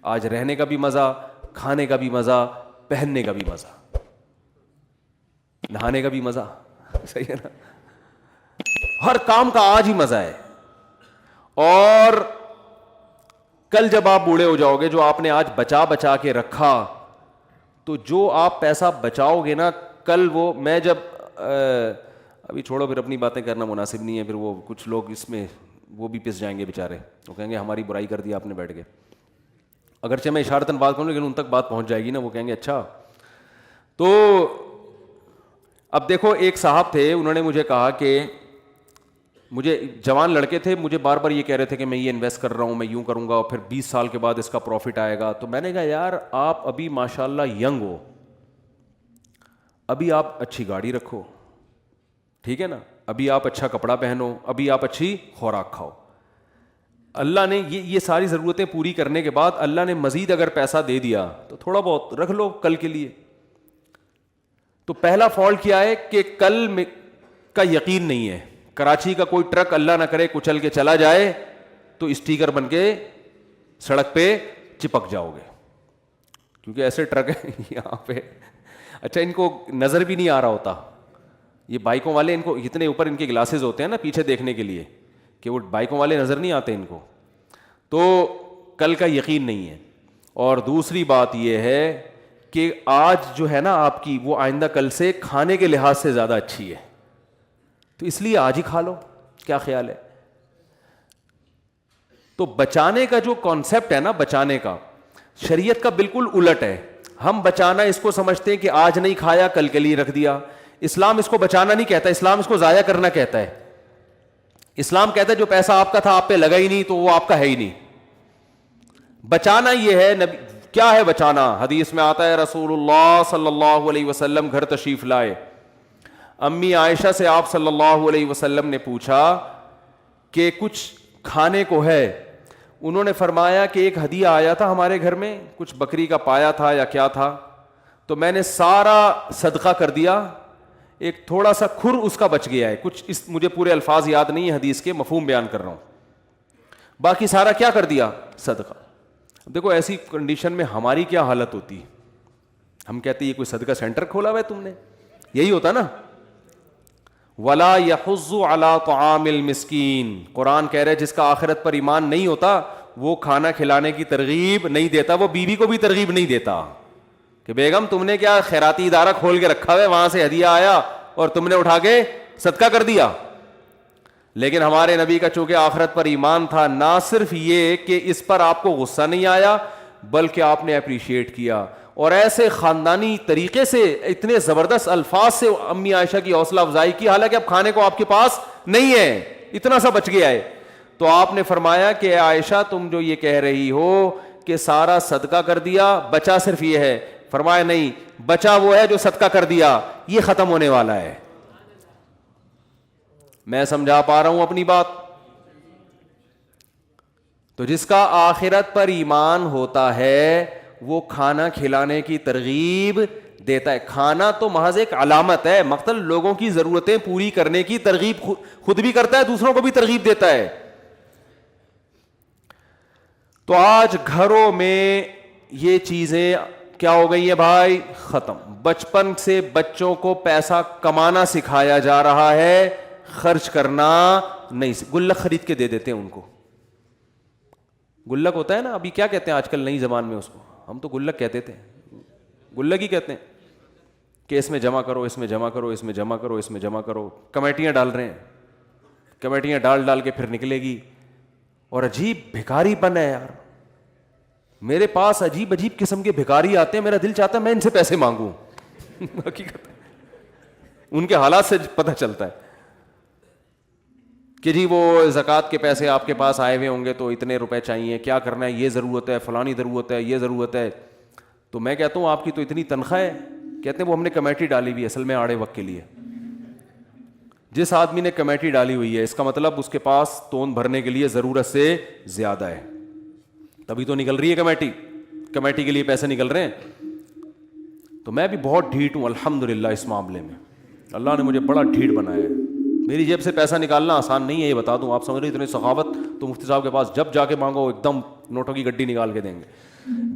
آج رہنے کا بھی مزہ, کھانے کا بھی مزہ, پہننے کا بھی مزہ, نہانے کا بھی مزہ, صحیح ہے نا. ہر کام کا آج ہی مزہ ہے. اور کل جب آپ بوڑھے ہو جاؤ گے, جو آپ نے آج بچا کے رکھا, تو جو آپ پیسہ بچاؤ گے نا کل, وہ میں جب ابھی چھوڑو, پھر اپنی باتیں کرنا مناسب نہیں ہے, پھر وہ کچھ لوگ اس میں وہ بھی پس جائیں گے بیچارے, وہ کہیں گے ہماری برائی کر دی آپ نے بیٹھ کے. اگرچہ میں اشارتاً بات کروں لیکن ان تک بات پہنچ جائے گی نا, وہ کہیں گے اچھا. تو اب دیکھو, ایک صاحب تھے, انہوں نے مجھے کہا کہ مجھے جوان لڑکے تھے, مجھے بار بار یہ کہہ رہے تھے کہ میں یہ انویسٹ کر رہا ہوں, میں یوں کروں گا اور پھر 20 سال کے بعد اس کا پروفٹ آئے گا. تو میں نے کہا یار آپ ابھی ماشاء اللہ ینگ ہو, ابھی آپ اچھی گاڑی رکھو, ٹھیک ہے نا, ابھی آپ اچھا کپڑا پہنو, ابھی آپ اچھی خوراک کھاؤ. اللہ نے یہ ساری ضرورتیں پوری کرنے کے بعد اللہ نے مزید اگر پیسہ دے دیا تو تھوڑا بہت رکھ لو کل کے لیے. تو پہلا فالٹ کیا ہے کہ کل میں کا یقین نہیں ہے. کراچی کا کوئی ٹرک اللہ نہ کرے کچل کے چلا جائے تو اسٹیکر بن کے سڑک پہ چپک جاؤ گے, کیونکہ ایسے ٹرک ہیں یہاں پہ. اچھا, ان کو نظر بھی نہیں آ رہا ہوتا, یہ بائکوں والے, ان کو اتنے اوپر ان کے گلاسز ہوتے ہیں نا پیچھے دیکھنے کے لیے, کہ وہ بائکوں والے نظر نہیں آتے ان کو. تو کل کا یقین نہیں ہے. اور دوسری بات یہ ہے کہ آج جو ہے نا آپ کی, وہ آئندہ کل سے کھانے کے لحاظ سے زیادہ اچھی ہے, تو اس لیے آج ہی کھا لو. کیا خیال ہے؟ تو بچانے کا جو کانسیپٹ ہے نا, بچانے کا, شریعت کا بالکل الٹ ہے. ہم بچانا اس کو سمجھتے ہیں کہ آج نہیں کھایا کل کے لیے رکھ دیا. اسلام اس کو بچانا نہیں کہتا, اسلام اس کو ضائع کرنا کہتا ہے. اسلام کہتا ہے جو پیسہ آپ کا تھا آپ پہ لگا ہی نہیں تو وہ آپ کا ہے ہی نہیں. بچانا یہ ہے. نبی کیا ہے بچانا؟ حدیث میں آتا ہے رسول اللہ صلی اللہ علیہ وسلم گھر تشریف لائے, امی عائشہ سے آپ صلی اللہ علیہ وسلم نے پوچھا کہ کچھ کھانے کو ہے؟ انہوں نے فرمایا کہ ایک ہدیہ آیا تھا ہمارے گھر میں, کچھ بکری کا پایا تھا یا کیا تھا, تو میں نے سارا صدقہ کر دیا, ایک تھوڑا سا کھر اس کا بچ گیا ہے. کچھ اس مجھے پورے الفاظ یاد نہیں ہے حدیث کے, مفہوم بیان کر رہا ہوں, باقی سارا کیا کر دیا؟ صدقہ. دیکھو ایسی کنڈیشن میں ہماری کیا حالت ہوتی, ہم کہتے یہ کوئی صدقہ سینٹر کھولا ہوا ہے تم نے, یہی ہوتا نا. ولا يحض على طعام المسکین, قرآن کہہ رہے جس کا آخرت پر ایمان نہیں ہوتا وہ کھانا کھلانے کی ترغیب نہیں دیتا, وہ بیوی کو بھی ترغیب نہیں دیتا کہ بیگم تم نے کیا خیراتی ادارہ کھول کے رکھا ہے, وہاں سے ہدیہ آیا اور تم نے اٹھا کے صدقہ کر دیا. لیکن ہمارے نبی کا چونکہ آخرت پر ایمان تھا, نہ صرف یہ کہ اس پر آپ کو غصہ نہیں آیا بلکہ آپ نے اپریشیٹ کیا, اور ایسے خاندانی طریقے سے اتنے زبردست الفاظ سے امی عائشہ کی حوصلہ افزائی کی, حالانکہ اب کھانے کو آپ کے پاس نہیں ہے, اتنا سا بچ گیا ہے. تو آپ نے فرمایا کہ عائشہ تم جو یہ کہہ رہی ہو کہ سارا صدقہ کر دیا, بچا صرف یہ ہے. فرمایا نہیں, بچا وہ ہے جو صدقہ کر دیا, یہ ختم ہونے والا ہے. میں سمجھا پا رہا ہوں اپنی بات؟ تو جس کا آخرت پر ایمان ہوتا ہے وہ کھانا کھلانے کی ترغیب دیتا ہے. کھانا تو محض ایک علامت ہے, مقصد لوگوں کی ضرورتیں پوری کرنے کی ترغیب خود بھی کرتا ہے, دوسروں کو بھی ترغیب دیتا ہے. تو آج گھروں میں یہ چیزیں کیا ہو گئی ہیں بھائی؟ ختم. بچپن سے بچوں کو پیسہ کمانا سکھایا جا رہا ہے, خرچ کرنا نہیں. گلک خرید کے دے دیتے ہیں ان کو. گلک ہوتا ہے نا, ابھی کیا کہتے ہیں آج کل نئی زبان میں اس کو, ہم تو گلک کہتے تھے, گلک ہی کہتے ہیں کہ اس میں جمع کرو, اس میں جمع کرو, اس میں جمع کرو, اس میں جمع کرو. کمیٹیاں ڈال رہے ہیں, کمیٹیاں ڈال ڈال کے پھر نکلے گی. اور عجیب بھکاری پن ہے یار, میرے پاس عجیب عجیب قسم کے بھکاری آتے ہیں, میرا دل چاہتا ہے میں ان سے پیسے مانگوں. حقیقت ان کے حالات سے پتہ چلتا ہے کہ جی وہ زکوٰۃ کے پیسے آپ کے پاس آئے ہوئے ہوں گے تو اتنے روپے چاہیے, کیا کرنا ہے, یہ ضرورت ہے, فلانی ضرورت ہے, یہ ضرورت ہے. تو میں کہتا ہوں آپ کی تو اتنی تنخواہ ہے, کہتے ہیں وہ ہم نے کمیٹی ڈالی ہوئی ہے اصل میں آڑے وقت کے لیے. جس آدمی نے کمیٹی ڈالی ہوئی ہے اس کا مطلب اس کے پاس توند بھرنے کے لیے ضرورت سے زیادہ ہے, تبھی تو نکل رہی ہے کمیٹی, کمیٹی کے لیے پیسے نکل رہے ہیں. تو میں بھی بہت ڈھیٹ ہوں الحمدللہ اس معاملے میں, اللہ نے مجھے بڑا ڈھیٹ بنایا ہے. میری جیب سے پیسہ نکالنا آسان نہیں ہے, یہ بتا دوں. آپ سمجھ رہے اتنی سخاوت تو مفتی صاحب کے پاس جب جا کے مانگو ایک دم نوٹوں کی گڈی نکال کے دیں گے.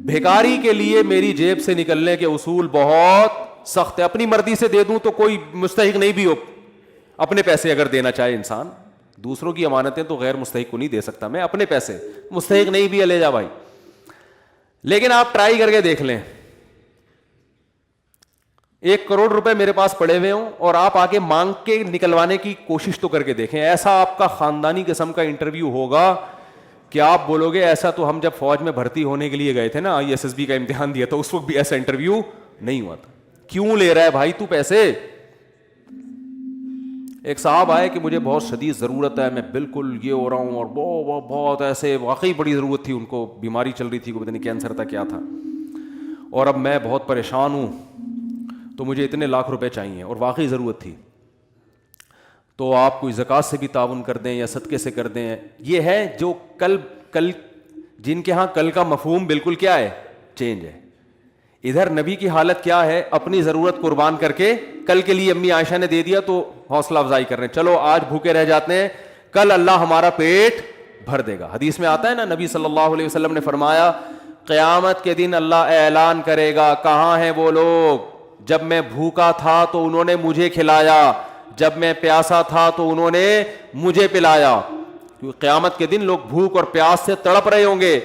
بھیکاری کے لیے میری جیب سے نکلنے کے اصول بہت سخت ہے. اپنی مرضی سے دے دوں تو کوئی مستحق نہیں بھی ہو, اپنے پیسے اگر دینا چاہے انسان, دوسروں کی امانتیں تو غیر مستحق کو نہیں دے سکتا میں, اپنے پیسے مستحق نہیں بھی ہے لے جا بھائی. لیکن آپ ٹرائی کر کے دیکھ لیں, 1 کروڑ روپے میرے پاس پڑے ہوئے ہوں اور آپ آگے مانگ کے نکلوانے کی کوشش تو کر کے دیکھیں, ایسا آپ کا خاندانی قسم کا انٹرویو ہوگا کہ آپ بولو گے ایسا تو ہم جب فوج میں بھرتی ہونے کے لیے گئے تھے نا, ISSB کا امتحان دیا تھا, اس وقت بھی ایسا انٹرویو نہیں ہوا تھا. کیوں لے رہا ہے بھائی تو پیسے؟ ایک صاحب آئے کہ مجھے بہت شدید ضرورت ہے, میں بالکل یہ ہو رہا ہوں, اور بہت ایسے واقعی بڑی ضرورت تھی, ان کو بیماری چل رہی تھی, کو پتہ نہیں کینسر تھا کیا تھا, اور اب میں بہت پریشان ہوں, تو مجھے اتنے لاکھ روپے چاہیے, اور واقعی ضرورت تھی. تو آپ کوئی زکوٰۃ سے بھی تعاون کر دیں یا صدقے سے کر دیں. یہ ہے جو کل جن کے ہاں کل کا مفہوم بالکل کیا ہے, چینج ہے. ادھر نبی کی حالت کیا ہے, اپنی ضرورت قربان کر کے کل کے لیے امی عائشہ نے دے دیا تو حوصلہ افزائی کر رہے ہیں, چلو آج بھوکے رہ جاتے ہیں, کل اللہ ہمارا پیٹ بھر دے گا. حدیث میں آتا ہے نا, نبی صلی اللہ علیہ وسلم نے فرمایا قیامت کے دن اللہ اعلان کرے گا, کہاں ہیں وہ لوگ جب میں بھوکا تھا تو انہوں نے مجھے کھلایا, جب میں پیاسا تھا تو انہوں نے مجھے پلایا. کیونکہ قیامت کے دن لوگ بھوک اور پیاس سے تڑپ رہے ہوں گے,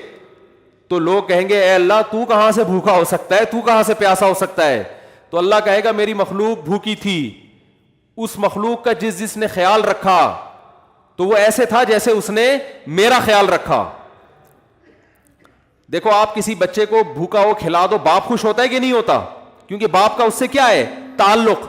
تو لوگ کہیں گے اے اللہ تو کہاں سے بھوکا ہو سکتا ہے, تو کہاں سے پیاسا ہو سکتا ہے؟ تو اللہ کہے گا میری مخلوق بھوکی تھی, اس مخلوق کا جس نے خیال رکھا تو وہ ایسے تھا جیسے اس نے میرا خیال رکھا. دیکھو آپ کسی بچے کو بھوکا ہو کھلا دو, باپ خوش ہوتا ہے کہ نہیں ہوتا؟ کیونکہ باپ کا اس سے کیا ہے, تعلق.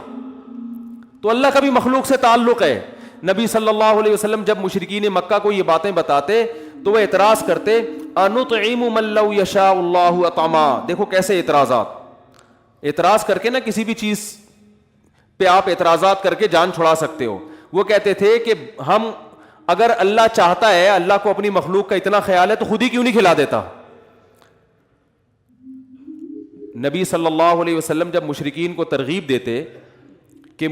تو اللہ کا بھی مخلوق سے تعلق ہے. نبی صلی اللہ علیہ وسلم جب مشرکین مکہ کو یہ باتیں بتاتے تو وہ اعتراض کرتے, انطعم من لو یشاء اللہ اطعما. دیکھو کیسے اعتراض کر کے نا کسی بھی چیز پہ آپ اعتراضات کر کے جان چھڑا سکتے ہو. وہ کہتے تھے کہ ہم اگر اللہ چاہتا ہے, اللہ کو اپنی مخلوق کا اتنا خیال ہے, تو خود ہی کیوں نہیں کھلا دیتا. نبی صلی اللہ علیہ وسلم جب مشرکین کو ترغیب دیتے کہ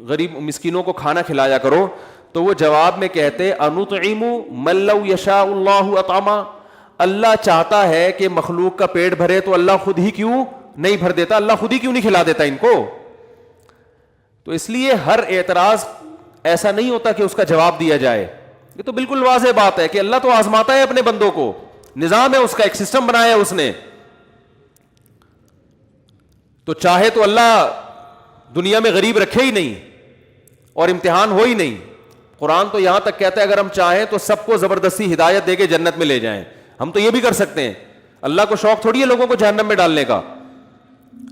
غریب مسکینوں کو کھانا کھلایا کرو, تو وہ جواب میں کہتے انطعم من لو یشاء اللہ اطعما. اللہ چاہتا ہے کہ مخلوق کا پیٹ بھرے تو اللہ خود ہی کیوں نہیں بھر دیتا, اللہ خود ہی کیوں نہیں کھلا دیتا ان کو. تو اس لیے ہر اعتراض ایسا نہیں ہوتا کہ اس کا جواب دیا جائے. یہ تو بالکل واضح بات ہے کہ اللہ تو آزماتا ہے اپنے بندوں کو, نظام ہے اس کا, ایک سسٹم بنایا ہے اس نے. تو چاہے تو اللہ دنیا میں غریب رکھے ہی نہیں اور امتحان ہو ہی نہیں. قرآن تو یہاں تک کہتا ہے اگر ہم چاہیں تو سب کو زبردستی ہدایت دے کے جنت میں لے جائیں. ہم تو یہ بھی کر سکتے ہیں, اللہ کو شوق تھوڑی ہے لوگوں کو جہنم میں ڈالنے کا,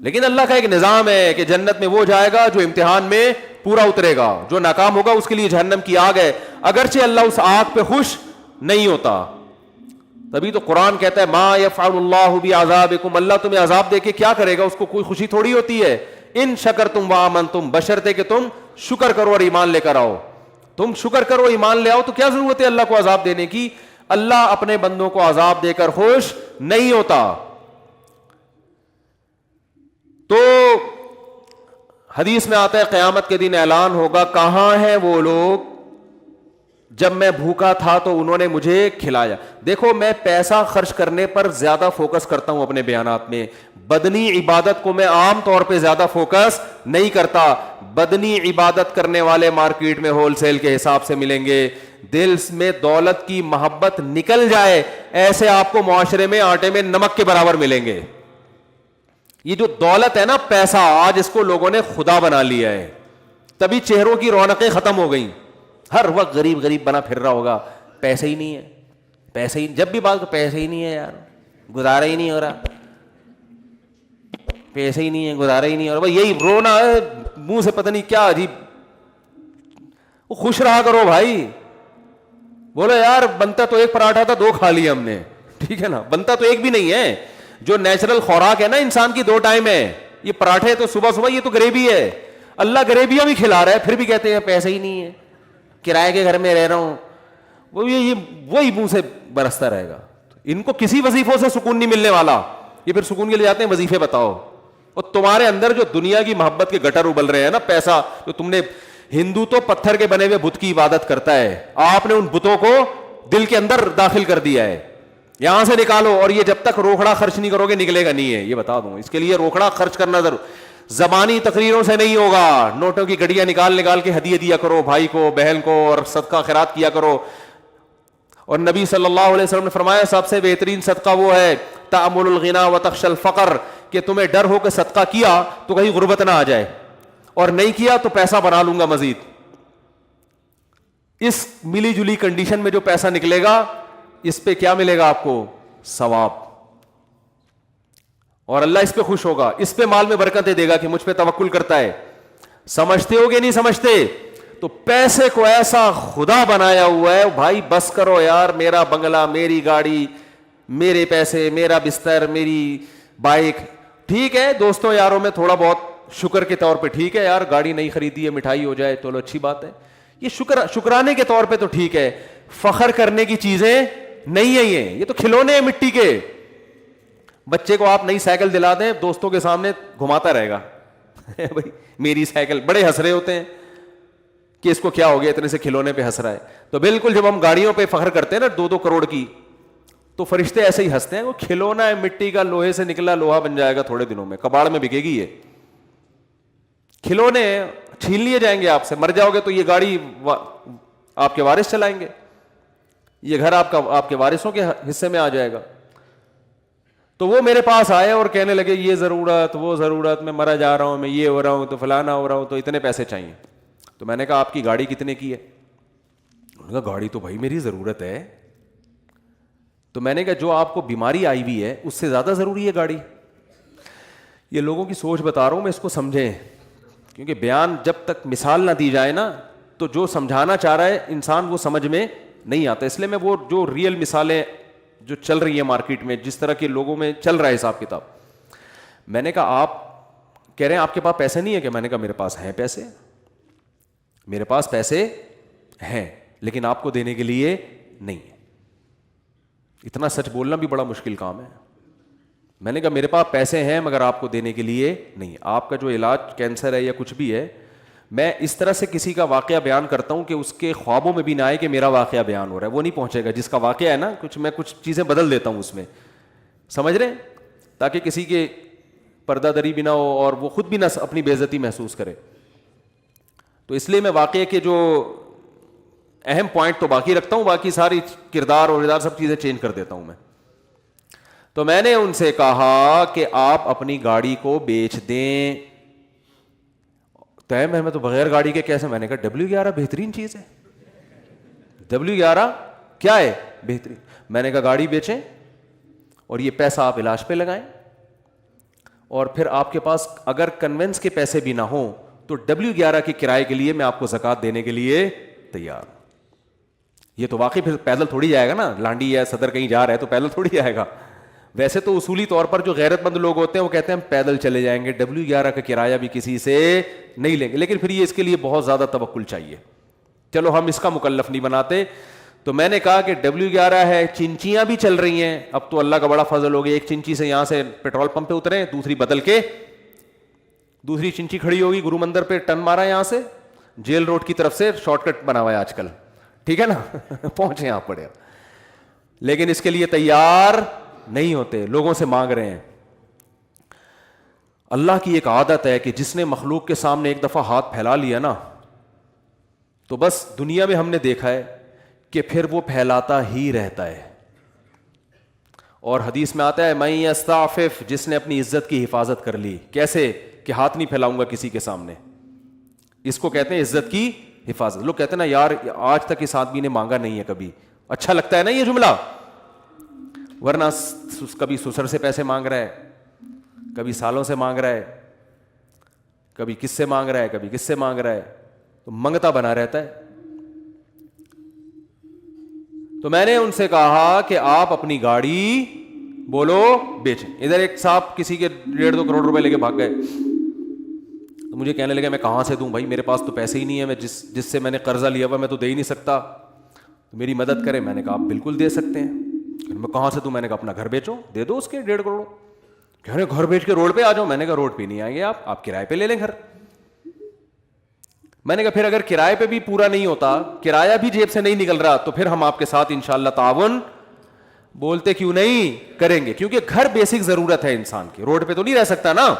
لیکن اللہ کا ایک نظام ہے کہ جنت میں وہ جائے گا جو امتحان میں پورا اترے گا, جو ناکام ہوگا اس کے لیے جہنم کی آگ ہے, اگرچہ اللہ اس آگ پہ خوش نہیں ہوتا. تبھی تو قرآن کہتا ہے ما یفعل اللہ بعذابکم, اللہ تمہیں عذاب دے کے کیا کرے گا, اس کو کوئی خوشی تھوڑی ہوتی ہے. ان شکرتم وآمنتم, بشرطے کہ تم شکر کرو اور ایمان لے کر آؤ. تم شکر کرو ایمان لے آؤ تو کیا ضرورت ہے اللہ کو عذاب دینے کی. اللہ اپنے بندوں کو عذاب دے کر خوش نہیں ہوتا. تو حدیث میں آتا ہے قیامت کے دن اعلان ہوگا, کہاں ہیں وہ لوگ جب میں بھوکا تھا تو انہوں نے مجھے کھلایا. دیکھو میں پیسہ خرچ کرنے پر زیادہ فوکس کرتا ہوں اپنے بیانات میں, بدنی عبادت کو میں عام طور پہ زیادہ فوکس نہیں کرتا. بدنی عبادت کرنے والے مارکیٹ میں ہول سیل کے حساب سے ملیں گے. دل میں دولت کی محبت نکل جائے ایسے آپ کو معاشرے میں آٹے میں نمک کے برابر ملیں گے. یہ جو دولت ہے نا, پیسہ, آج اس کو لوگوں نے خدا بنا لیا ہے, تبھی چہروں کی رونقیں ختم ہو گئیں. ہر وقت غریب غریب بنا پھر رہا ہوگا, پیسے ہی نہیں ہے, پیسے ہی, جب بھی بات پیسے ہی نہیں ہے یار, گزارا ہی نہیں ہو رہا, پیسے ہی نہیں ہے, گزارا ہی نہیں ہو رہا, یہی رونا ہے منہ سے, پتہ نہیں کیا عجیب. خوش رہا کرو بھائی, بولو یار بنتا تو ایک پراٹھا تھا 2 کھا لیا ہم نے, ٹھیک ہے نا, بنتا تو ایک بھی نہیں ہے. جو نیچرل خوراک ہے نا انسان کی 2 ٹائم ہے, یہ پراٹھے تو صبح صبح, یہ تو گریوی ہے. اللہ گریویاں بھی کھلا رہا ہے پھر بھی کہتے ہیں پیسے ہی نہیں ہے, کرائے کے گھر میں رہ رہا ہوں. وہی منہ سے برستا رہے گا. ان کو کسی وظیفوں سے سکون نہیں ملنے والا, یہ پھر سکون کے لیے جاتے ہیں وظیفے بتاؤ. اور تمہارے اندر جو دنیا کی محبت کے گٹر ابل رہے ہیں نا, پیسہ, جو تم نے, ہندو تو پتھر کے بنے ہوئے بت کی عبادت کرتا ہے, آپ نے ان بتوں کو دل کے اندر داخل کر دیا ہے. یہاں سے نکالو, اور یہ جب تک روکڑا خرچ نہیں کرو گے نکلے گا نہیں ہے, یہ بتا دوں. اس کے لیے روکڑا خرچ کرنا ضرور, زبانی تقریروں سے نہیں ہوگا. نوٹوں کی گڑیاں نکال کے ہدیہ دیا کرو بھائی کو, بہن کو, اور صدقہ خیرات کیا کرو. اور نبی صلی اللہ علیہ وسلم نے فرمایا سب سے بہترین صدقہ وہ ہے تأمل الغنا وتخشى الفقر, کہ تمہیں ڈر ہو کہ صدقہ کیا تو کہیں غربت نہ آ جائے, اور نہیں کیا تو پیسہ بنا لوں گا مزید. اس ملی جلی کنڈیشن میں جو پیسہ نکلے گا اس پہ کیا ملے گا آپ کو؟ ثواب. اور اللہ اس پہ خوش ہوگا, اس پہ مال میں برکتیں دے گا کہ مجھ پہ توکل کرتا ہے. سمجھتے ہو کہ نہیں سمجھتے؟ تو پیسے کو ایسا خدا بنایا ہوا ہے بھائی, بس کرو یار, میرا بنگلہ, میری گاڑی, میرے پیسے, میرا بستر, میری بائک. ٹھیک ہے دوستوں یاروں میں تھوڑا بہت شکر کے طور پہ ٹھیک ہے یار, گاڑی نہیں خریدی ہے, مٹھائی ہو جائے تو اچھی بات ہے, یہ شکرانے کے طور پہ تو ٹھیک ہے. فخر کرنے کی چیزیں نہیں ہے یہ تو کھلونے ہیں مٹی کے. بچے کو آپ نئی سائیکل دلا دیں, دوستوں کے سامنے گھماتا رہے گا بھائی میری سائیکل, بڑے ہنس رہے ہوتے ہیں کہ اس کو کیا ہو گیا, اتنے سے کھلونے پہ ہنس رہا ہے. تو بالکل جب ہم گاڑیوں پہ فخر کرتے ہیں نا 2-2 کروڑ کی, تو فرشتے ایسے ہی ہنستے ہیں, وہ کھلونا ہے مٹی کا, لوہے سے نکلا لوہا بن جائے گا تھوڑے دنوں میں, کباڑ میں بکے گی. یہ کھلونے چھین لیے جائیں گے آپ سے, مر جاؤ گے تو یہ گاڑی آپ کے وارث چلائیں گے, یہ گھر آپ کے وارثوں کے حصے میں آ جائے گا. تو وہ میرے پاس آئے اور کہنے لگے یہ ضرورت, وہ ضرورت, میں مرا جا رہا ہوں, میں یہ ہو رہا ہوں, تو فلانا ہو رہا ہوں, تو اتنے پیسے چاہیے. تو میں نے کہا آپ کی گاڑی کتنے کی ہے؟ انہوں نے کہا گاڑی تو بھائی میری ضرورت ہے. تو میں نے کہا جو آپ کو بیماری آئی ہوئی ہے اس سے زیادہ ضروری ہے گاڑی. یہ لوگوں کی سوچ بتا رہا ہوں میں, اس کو سمجھیں, کیونکہ بیان جب تک مثال نہ دی جائے نا تو جو سمجھانا چاہ رہا ہے انسان وہ سمجھ میں نہیں آتا. اس لیے میں وہ جو ریئل مثالیں جو چل رہی ہیں مارکیٹ میں, جس طرح کے لوگوں میں چل رہا ہے حساب کتاب, میں نے کہا آپ کہہ رہے ہیں آپ کے پاس پیسے نہیں ہے کہ, میں نے کہا میرے پاس ہیں پیسے, میرے پاس پیسے ہیں لیکن آپ کو دینے کے لیے نہیں ہے. اتنا سچ بولنا بھی بڑا مشکل کام ہے. میں نے کہا میرے پاس پیسے ہیں مگر آپ کو دینے کے لیے نہیں. آپ کا جو علاج کینسر ہے یا کچھ بھی ہے, میں اس طرح سے کسی کا واقعہ بیان کرتا ہوں کہ اس کے خوابوں میں بھی نہ آئے کہ میرا واقعہ بیان ہو رہا ہے, وہ نہیں پہنچے گا. جس کا واقعہ ہے نا میں کچھ چیزیں بدل دیتا ہوں اس میں, سمجھ رہے ہیں, تاکہ کسی کے پردہ دری بھی نہ ہو اور وہ خود بھی نہ اپنی بے عزتی محسوس کرے. تو اس لیے میں واقعے کے جو اہم پوائنٹ تو باقی رکھتا ہوں, باقی ساری کردار اور ادار سب چیزیں چینج کر دیتا ہوں میں. تو میں نے ان سے کہا کہ آپ اپنی گاڑی کو بیچ دیں. میں تو بغیر گاڑی کے کیسے؟ میں نے کہا W11 بہترین چیز ہے. W11 کیا ہے؟ بہترین. میں نے کہا گاڑی بیچیں اور یہ پیسہ آپ علاج پہ لگائیں, اور پھر آپ کے پاس اگر کنوینس کے پیسے بھی نہ ہوں تو W11 کے کرائے کے لیے میں آپ کو زکوٰۃ دینے کے لیے تیار. یہ تو واقعی پھر پیدل تھوڑی جائے گا نا, لانڈی یا صدر کہیں جا رہا ہے تو پیدل تھوڑی جائے گا. ویسے تو اصولی طور پر جو غیرت مند لوگ ہوتے ہیں وہ کہتے ہیں ہم پیدل چلے جائیں گے, W11 کا کرایہ بھی کسی سے نہیں لیں گے, لیکن پھر یہ اس کے لیے بہت زیادہ توکل چاہیے. چلو ہم اس کا مکلف نہیں بناتے. تو میں نے کہا کہ W11 ہے, چنچیاں بھی چل رہی ہیں, اب تو اللہ کا بڑا فضل ہو گیا, ایک چنچی سے یہاں سے پیٹرول پمپ پہ اترے, دوسری بدل کے دوسری چنچی کھڑی ہوگی گرو مندر پہ, ٹن مارا یہاں سے جیل روڈ کی طرف سے, شارٹ کٹ بنا ہوا ہے آج کل, ٹھیک ہے نا, پہنچے آپ پڑے. لیکن اس کے لیے تیار نہیں ہوتے, لوگوں سے مانگ رہے ہیں. اللہ کی ایک عادت ہے کہ جس نے مخلوق کے سامنے ایک دفعہ ہاتھ پھیلا لیا نا تو بس دنیا میں ہم نے دیکھا ہے کہ پھر وہ پھیلاتا ہی رہتا ہے. اور حدیث میں آتا ہے من یستعفف, جس نے اپنی عزت کی حفاظت کر لی. کیسے؟ کہ ہاتھ نہیں پھیلاؤں گا کسی کے سامنے. اس کو کہتے ہیں عزت کی حفاظت. لوگ کہتے ہیں نا یار آج تک اس آدمی نے مانگا نہیں ہے کبھی. اچھا لگتا ہے نا یہ جملہ, ورنہ کبھی سسر سے پیسے مانگ رہا ہے, کبھی سالوں سے مانگ رہا ہے, کبھی کس سے مانگ رہا ہے, کبھی کس سے مانگ رہا ہے, تو منگتا بنا رہتا ہے. تو میں نے ان سے کہا کہ آپ اپنی گاڑی بولو بیچیں. ادھر ایک صاحب کسی کے 1.5-2 کروڑ روپے لے کے بھاگ گئے, تو مجھے کہنے لگے میں کہاں سے دوں بھائی, میرے پاس تو پیسے ہی نہیں ہے, میں جس سے میں نے قرضہ لیا ہوا میں تو دے ہی نہیں سکتا, تو میری مدد کریں. میں نے کہا آپ بالکل دے سکتے ہیں. میں کہاں سے دوں؟ میں نے کہا اپنا گھر بیچو, دے دو اس کے 1.5 کروڑ. کہہ رہے گھر بیچ کے روڈ پہ آ جاؤ. میں نے کہا روڈ پہ نہیں آئیں گے آپ کرائے پہ لے لیں گھر. میں نے کہا پھر اگر کرائے پہ بھی پورا نہیں ہوتا, کرایہ بھی جیب سے نہیں نکل رہا, تو پھر ہم آپ کے ساتھ انشاءاللہ تعاون بولتے کیوں نہیں کریں گے, کیونکہ گھر بیسک ضرورت ہے انسان کی, روڈ پہ تو نہیں رہ سکتا نا.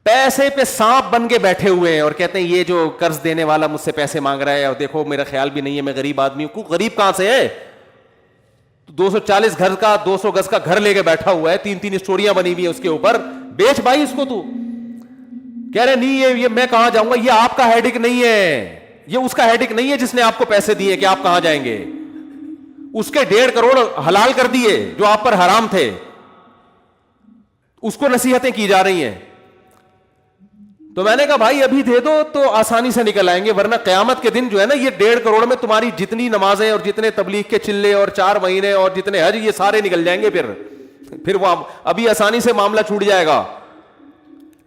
پیسے پہ سانپ بن کے بیٹھے ہوئے ہیں اور کہتے ہیں یہ جو قرض دینے والا مجھ سے پیسے مانگ رہا ہے, اور دیکھو میرا خیال بھی نہیں ہے, میں غریب آدمی ہوں. غریب کہاں سے ہے؟ 240 گز کا 200 گز کا گھر لے کے بیٹھا ہوا ہے, 3 اسٹوریاں بنی ہوئی ہیں اس کے اوپر, بیچ بھائی اس کو. تو کہہ رہے نہیں یہ میں کہاں جاؤں گا, یہ آپ کا ہیڈک نہیں ہے, یہ اس کا ہیڈک نہیں ہے جس نے آپ کو پیسے دیے کہ آپ کہاں جائیں گے. اس کے 1.5 کروڑ حلال کر دیے جو آپ پر حرام تھے, اس کو نصیحتیں کی جا رہی ہیں. تو میں نے کہا بھائی ابھی دے دو تو آسانی سے نکل آئیں گے, ورنہ قیامت کے دن جو ہے نا یہ 1.5 کروڑ میں تمہاری جتنی نمازیں اور جتنے تبلیغ کے چلے اور 4 مہینے اور جتنے حج یہ سارے نکل جائیں گے. پھر وہ ابھی آسانی سے معاملہ چھوٹ جائے گا.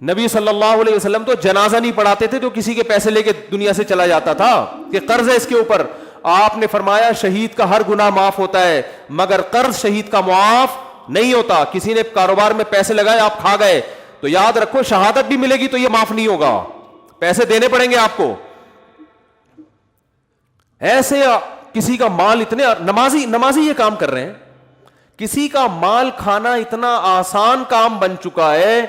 نبی صلی اللہ علیہ وسلم تو جنازہ نہیں پڑھاتے تھے جو کسی کے پیسے لے کے دنیا سے چلا جاتا تھا کہ قرض ہے اس کے اوپر. آپ نے فرمایا شہید کا ہر گناہ معاف ہوتا ہے مگر قرض شہید کا معاف نہیں ہوتا. کسی نے کاروبار میں پیسے لگائے, آپ کھا گئے, تو یاد رکھو شہادت بھی ملے گی تو یہ معاف نہیں ہوگا, پیسے دینے پڑیں گے آپ کو. ایسے کسی کا مال اتنے نمازی یہ کام کر رہے ہیں, کسی کا مال کھانا اتنا آسان کام بن چکا ہے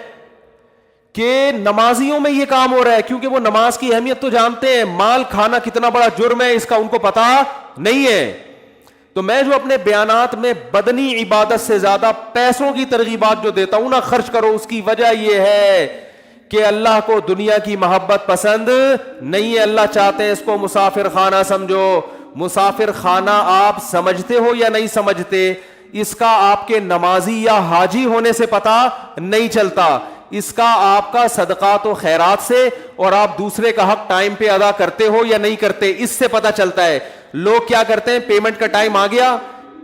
کہ نمازیوں میں یہ کام ہو رہا ہے, کیونکہ وہ نماز کی اہمیت تو جانتے ہیں, مال کھانا کتنا بڑا جرم ہے اس کا ان کو پتا نہیں ہے. تو میں جو اپنے بیانات میں بدنی عبادت سے زیادہ پیسوں کی ترغیبات جو دیتا ہوں نا, خرچ کرو, اس کی وجہ یہ ہے کہ اللہ کو دنیا کی محبت پسند نہیں ہے. اللہ چاہتے ہیں اس کو مسافر خانہ سمجھو. مسافر خانہ آپ سمجھتے ہو یا نہیں سمجھتے, اس کا آپ کے نمازی یا حاجی ہونے سے پتا نہیں چلتا, اس کا آپ کا صدقات و خیرات سے اور آپ دوسرے کا حق ٹائم پہ ادا کرتے ہو یا نہیں کرتے اس سے پتا چلتا ہے. لوگ کیا کرتے ہیں, پیمنٹ کا ٹائم آ گیا,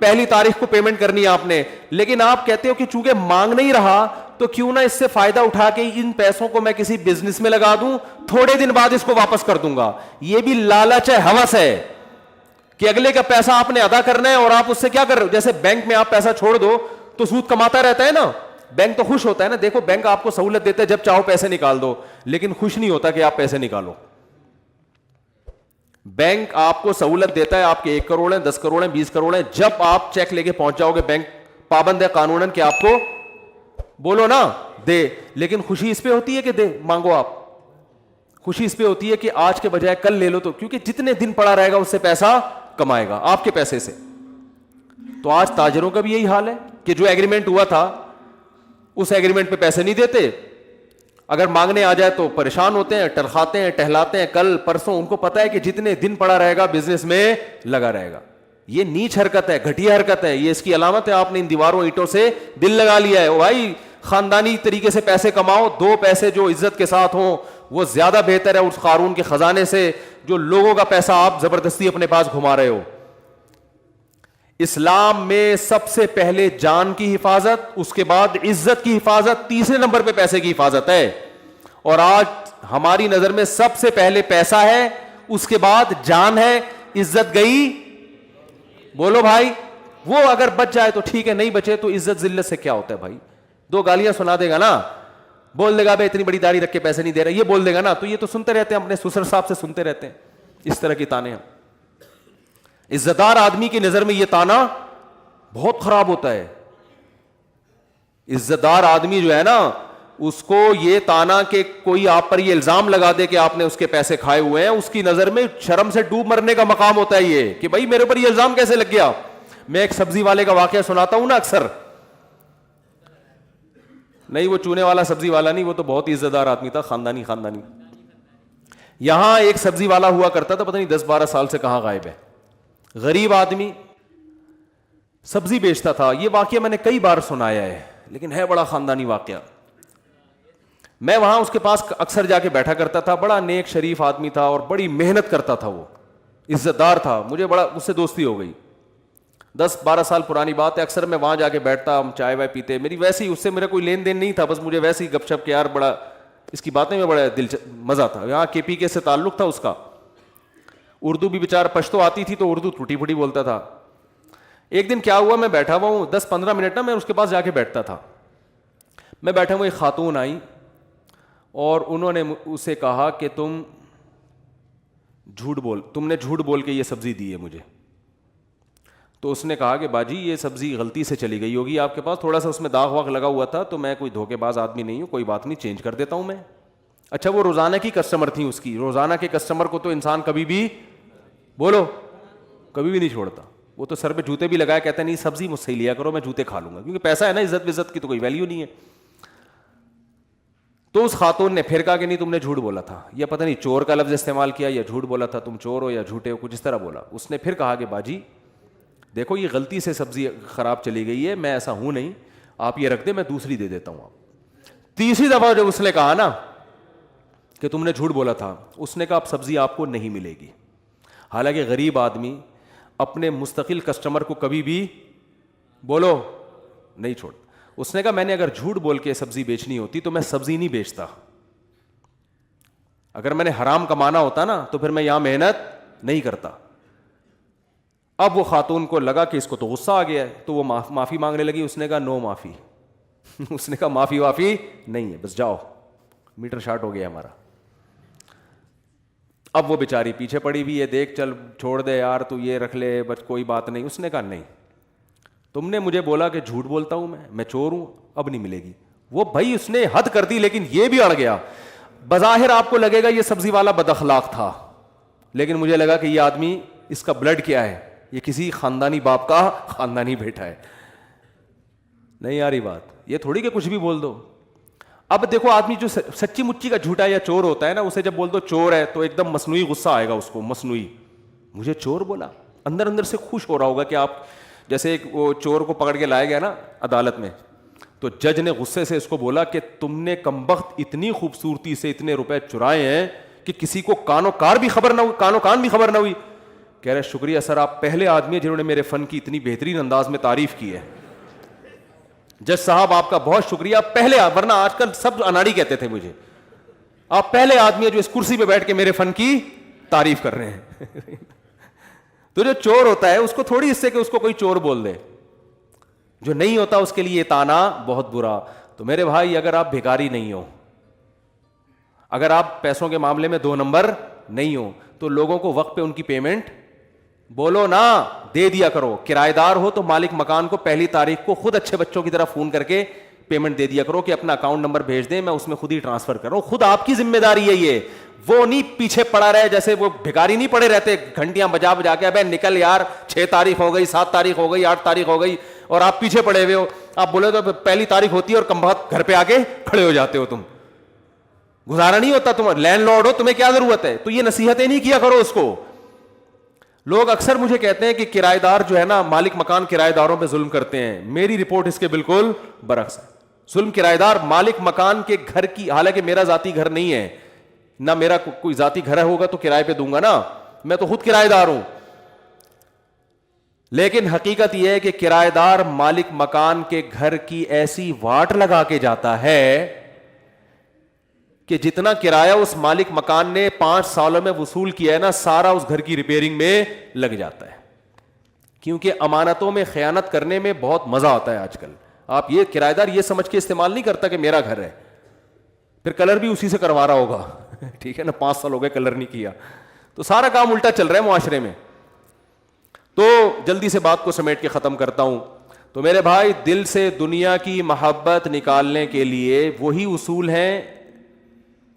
1 تاریخ کو پیمنٹ کرنی ہے آپ نے, لیکن آپ کہتے ہو کہ چونکہ مانگ نہیں رہا تو کیوں نہ اس سے فائدہ اٹھا کے ان پیسوں کو میں کسی بزنس میں لگا دوں, تھوڑے دن بعد اس کو واپس کر دوں گا. یہ بھی لالچ ہے, ہوس ہے کہ اگلے کا پیسہ آپ نے ادا کرنا ہے اور آپ اس سے کیا کر رہے ہو. جیسے بینک میں آپ پیسہ چھوڑ دو تو سود کماتا رہتا ہے نا, بینک تو خوش ہوتا ہے نا. دیکھو بینک آپ کو سہولت دیتا ہے جب چاہو پیسے نکال دو, لیکن خوش نہیں ہوتا کہ آپ پیسے نکالو. بینک آپ کو سہولت دیتا ہے, آپ کے 1 کروڑ ہیں, 10 کروڑ ہیں, 20 کروڑ ہیں, جب آپ چیک لے کے پہنچ جاؤ گے بینک پابند ہے قانوناً کہ آپ کو بولو نا دے, لیکن خوشی اس پہ ہوتی ہے کہ دے مانگو آپ, خوشی اس پہ ہوتی ہے کہ آج کے بجائے کل لے لو, تو کیونکہ جتنے دن پڑا رہے گا اس سے پیسہ کمائے گا آپ کے پیسے سے. تو آج تاجروں کا بھی یہی حال ہے کہ جو ایگریمنٹ ہوا تھا اس ایگریمنٹ پہ پیسے نہیں دیتے, اگر مانگنے آ جائے تو پریشان ہوتے ہیں, ٹرخاتے ہیں, ٹہلاتے ہیں, کل پرسوں, ان کو پتا ہے کہ جتنے دن پڑا رہے گا بزنس میں لگا رہے گا. یہ نیچ حرکت ہے, گھٹیا حرکت ہے, یہ اس کی علامت ہے آپ نے ان دیواروں اینٹوں سے دل لگا لیا ہے. بھائی خاندانی طریقے سے پیسے کماؤ, 2 پیسے جو عزت کے ساتھ ہوں وہ زیادہ بہتر ہے اس قارون کے خزانے سے جو لوگوں کا پیسہ آپ زبردستی اپنے پاس گھما رہے ہو. اسلام میں سب سے پہلے جان کی حفاظت, اس کے بعد عزت کی حفاظت, تیسرے نمبر پہ پیسے کی حفاظت ہے. اور آج ہماری نظر میں سب سے پہلے پیسہ ہے, اس کے بعد جان ہے, عزت گئی. بولو بھائی, وہ اگر بچ جائے تو ٹھیک ہے, نہیں بچے تو عزت ذلت سے کیا ہوتا ہے بھائی. 2 گالیاں سنا دے گا نا, بول دے گا بھائی اتنی بڑی داڑھی رکھ کے پیسے نہیں دے رہا, یہ بول دے گا نا, تو یہ تو سنتے رہتے ہیں, اپنے سسر صاحب سے سنتے رہتے ہیں اس طرح کی تانے. عزتدار آدمی کی نظر میں یہ تانا بہت خراب ہوتا ہے. عزتدار آدمی جو ہے نا اس کو یہ تانا کہ کوئی آپ پر یہ الزام لگا دے کہ آپ نے اس کے پیسے کھائے ہوئے ہیں, اس کی نظر میں شرم سے ڈوب مرنے کا مقام ہوتا ہے یہ کہ بھائی میرے پر یہ الزام کیسے لگ گیا. میں ایک سبزی والے کا واقعہ سناتا ہوں نا اکثر, نہیں وہ چونے والا سبزی والا نہیں, وہ تو بہت ہی عزتدار آدمی تھا, خاندانی. یہاں ایک سبزی والا ہوا کرتا تھا, پتہ نہیں 10-12 سال سے کہاں غائب ہے, غریب آدمی سبزی بیچتا تھا. یہ واقعہ میں نے کئی بار سنایا ہے لیکن ہے بڑا خاندانی واقعہ. میں وہاں اس کے پاس اکثر جا کے بیٹھا کرتا تھا, بڑا نیک شریف آدمی تھا اور بڑی محنت کرتا تھا, وہ عزتدار تھا. مجھے بڑا اس سے دوستی ہو گئی, 10-12 سال پرانی بات ہے. اکثر میں وہاں جا کے بیٹھتا, ہم چائے وائے پیتے, میری ویسی اس سے میرا کوئی لین دین نہیں تھا, بس مجھے ویسی گپ شپ کے یار بڑا اس کی باتیں میں بڑا مزہ تھا. یہاں KPK سے تعلق تھا اس کا, اردو بھی بیچارہ پشتو آتی تھی تو اردو ٹوٹی پھوٹی بولتا تھا. ایک دن کیا ہوا, میں بیٹھا ہوا ہوں 10-15 منٹ نا, میں اس کے پاس جا کے بیٹھتا تھا. میں بیٹھا ہوں, ایک خاتون آئی اور انہوں نے اسے کہا کہ تم نے جھوٹ بول کے یہ سبزی دی ہے مجھے. تو اس نے کہا کہ باجی یہ سبزی غلطی سے چلی گئی ہوگی آپ کے پاس, تھوڑا سا اس میں داغ واغ لگا ہوا تھا, تو میں کوئی دھوکے باز آدمی نہیں ہوں, کوئی بات نہیں, چینج کر دیتا ہوں میں. اچھا وہ روزانہ کی کسٹمر تھی اس کی, روزانہ کے کسٹمر کو تو انسان کبھی بھی بولو کبھی بھی نہیں چھوڑتا. وہ تو سر پہ جوتے بھی لگایا, کہتا ہے نہیں سبزی مجھ سے ہی لیا کرو, میں جوتے کھا لوں گا, کیونکہ پیسہ ہے نا, عزت وزت کی تو کوئی ویلیو نہیں ہے. تو اس خاتون نے پھر کہا کہ نہیں تم نے جھوٹ بولا تھا, یا پتہ نہیں چور کا لفظ استعمال کیا یا جھوٹ بولا تھا, تم چور ہو یا جھوٹے ہو, کچھ اس طرح بولا. اس نے پھر کہا کہ باجی دیکھو یہ غلطی سے سبزی خراب چلی گئی ہے, میں ایسا ہوں نہیں, آپ یہ رکھ دیں میں دوسری دے دیتا ہوں. آپ تیسری دفعہ جب اس نے کہا نا کہ تم نے جھوٹ بولا تھا, اس نے کہا اب سبزی آپ کو نہیں ملے گی. حالانکہ غریب آدمی اپنے مستقل کسٹمر کو کبھی بھی بولو نہیں چھوڑ. اس نے کہا میں نے اگر جھوٹ بول کے سبزی بیچنی ہوتی تو میں سبزی نہیں بیچتا, اگر میں نے حرام کمانا ہوتا نا تو پھر میں یہاں محنت نہیں کرتا. اب وہ خاتون کو لگا کہ اس کو تو غصہ آ گیا ہے, تو وہ معافی مانگنے لگی. اس نے کہا نو معافی. اس نے کہا معافی وافی نہیں ہے, بس جاؤ, میٹر شارٹ ہو گیا ہمارا. اب وہ بیچاری پیچھے پڑی ہوئی ہے, دیکھ چل چھوڑ دے یار تو یہ رکھ لے بس کوئی بات نہیں. اس نے کہا نہیں, تم نے مجھے بولا کہ جھوٹ بولتا ہوں میں چور ہوں, اب نہیں ملے گی. وہ بھائی اس نے حد کر دی, لیکن یہ بھی اڑ گیا. بظاہر آپ کو لگے گا یہ سبزی والا بد اخلاق تھا, لیکن مجھے لگا کہ یہ آدمی اس کا بلڈ کیا ہے, یہ کسی خاندانی باپ کا خاندانی بیٹا ہے. نہیں آ رہی بات, یہ تھوڑی کہ کچھ بھی بول دو. اب دیکھو آدمی جو سچی مچی کا جھوٹا یا چور ہوتا ہے نا, اسے جب بول دو چور ہے تو ایک دم مصنوعی غصہ آئے گا اس کو, مصنوعی مجھے چور بولا. اندر اندر سے خوش ہو رہا ہوگا کہ آپ جیسے ایک وہ چور کو پکڑ کے لایا گیا نا عدالت میں, تو جج نے غصے سے اس کو بولا کہ تم نے کمبخت اتنی خوبصورتی سے اتنے روپے چرائے ہیں کہ کسی کو کان و کان بھی خبر نہ ہوئی. کہہ رہے شکریہ سر, آپ پہلے آدمی ہیں جنہوں نے میرے فن کی اتنی بہترین انداز میں تعریف کی ہے. جج صاحب آپ کا بہت شکریہ, پہلے, ورنہ آج کل سب اناڑی کہتے تھے مجھے, آپ پہلے آدمی ہیں جو اس کرسی پہ بیٹھ کے میرے فن کی تعریف کر رہے ہیں. تو جو چور ہوتا ہے اس کو تھوڑی اس سے کہ اس کو کوئی چور بول دے, جو نہیں ہوتا اس کے لیے یہ تانا بہت برا. تو میرے بھائی اگر آپ بھکاری نہیں ہو, اگر آپ پیسوں کے معاملے میں 2 نمبر نہیں ہو, تو لوگوں کو وقت پہ ان کی پیمنٹ بولو نا دے دیا کرو. کرایہ دار ہو تو مالک مکان کو پہلی تاریخ کو خود اچھے بچوں کی طرح فون کر کے پیمنٹ دے دیا کرو کہ اپنا اکاؤنٹ نمبر بھیج دیں, میں اس میں خود ہی ٹرانسفر کر رہا ہوں. خود آپ کی ذمہ داری ہے یہ, وہ نہیں پیچھے پڑا رہے جیسے وہ بھکاری نہیں پڑے رہتے گھنٹیاں بجا بجا کے, ابے نکل یار 6 تاریخ ہو گئی, 7 تاریخ ہو گئی, 8 تاریخ ہو گئی, اور آپ پیچھے پڑے ہوئے ہو. آپ بولے تو پہلی تاریخ ہوتی ہے اور کم بہت گھر پہ آ کے کھڑے ہو جاتے ہو, تم گزارا نہیں ہوتا, تم لینڈ لارڈ ہو, تمہیں کیا ضرورت ہے. تو یہ نصیحتیں نہیں کیا کرو اس کو. لوگ اکثر مجھے کہتے ہیں کہ کرایہ دار جو ہے نا, مالک مکان کرایہ داروں پہ ظلم کرتے ہیں. میری رپورٹ اس کے بالکل برعکس ہے. ظلم کرایہ دار مالک مکان کے گھر کی, حالانکہ میرا ذاتی گھر نہیں ہے, نہ میرا کوئی ذاتی گھر ہوگا تو کرائے پہ دوں گا نا, میں تو خود کرایہ دار ہوں. لیکن حقیقت یہ ہے کہ کرایہ دار مالک مکان کے گھر کی ایسی واٹ لگا کے جاتا ہے کہ جتنا کرایہ اس مالک مکان نے 5 سالوں میں وصول کیا ہے نا, سارا اس گھر کی ریپیئرنگ میں لگ جاتا ہے. کیونکہ امانتوں میں خیانت کرنے میں بہت مزہ آتا ہے آج کل. آپ یہ کرایہ دار یہ سمجھ کے استعمال نہیں کرتا کہ میرا گھر ہے, پھر کلر بھی اسی سے کروا رہا ہوگا. ٹھیک ہے نا, 5 سال ہو گئے کلر نہیں کیا, تو سارا کام الٹا چل رہا ہے معاشرے میں. تو جلدی سے بات کو سمیٹ کے ختم کرتا ہوں. تو میرے بھائی, دل سے دنیا کی محبت نکالنے کے لیے وہی اصول ہیں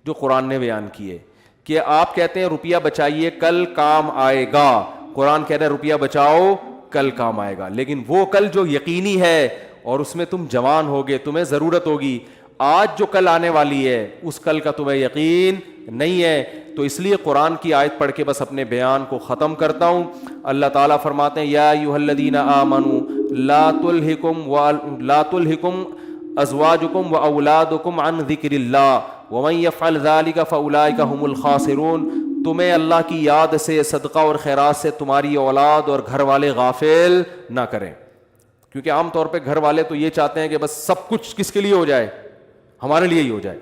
جو قرآن نے بیان کیے. کہ آپ کہتے ہیں روپیہ بچائیے کل کام آئے گا, قرآن کہہ رہا ہے روپیہ بچاؤ کل کام آئے گا. لیکن وہ کل جو یقینی ہے اور اس میں تم جوان ہوگے, تمہیں ضرورت ہوگی. آج جو کل آنے والی ہے اس کل کا تمہیں یقین نہیں ہے. تو اس لیے قرآن کی آیت پڑھ کے بس اپنے بیان کو ختم کرتا ہوں. اللہ تعالیٰ فرماتے ہیں یا ایھا الذین آمنوا لا تلہکم ازواجکم واولادکم عن ذکر اللہ ومن یفعل ذلک فاولئک هم الخاسرون. تمہیں اللہ کی یاد سے, صدقہ اور خیرات سے تمہاری اولاد اور گھر والے غافل نہ کریں. کیونکہ عام طور پہ گھر والے تو یہ چاہتے ہیں کہ بس سب کچھ کس کے لیے ہو جائے, ہمارے لیے ہی ہو جائے.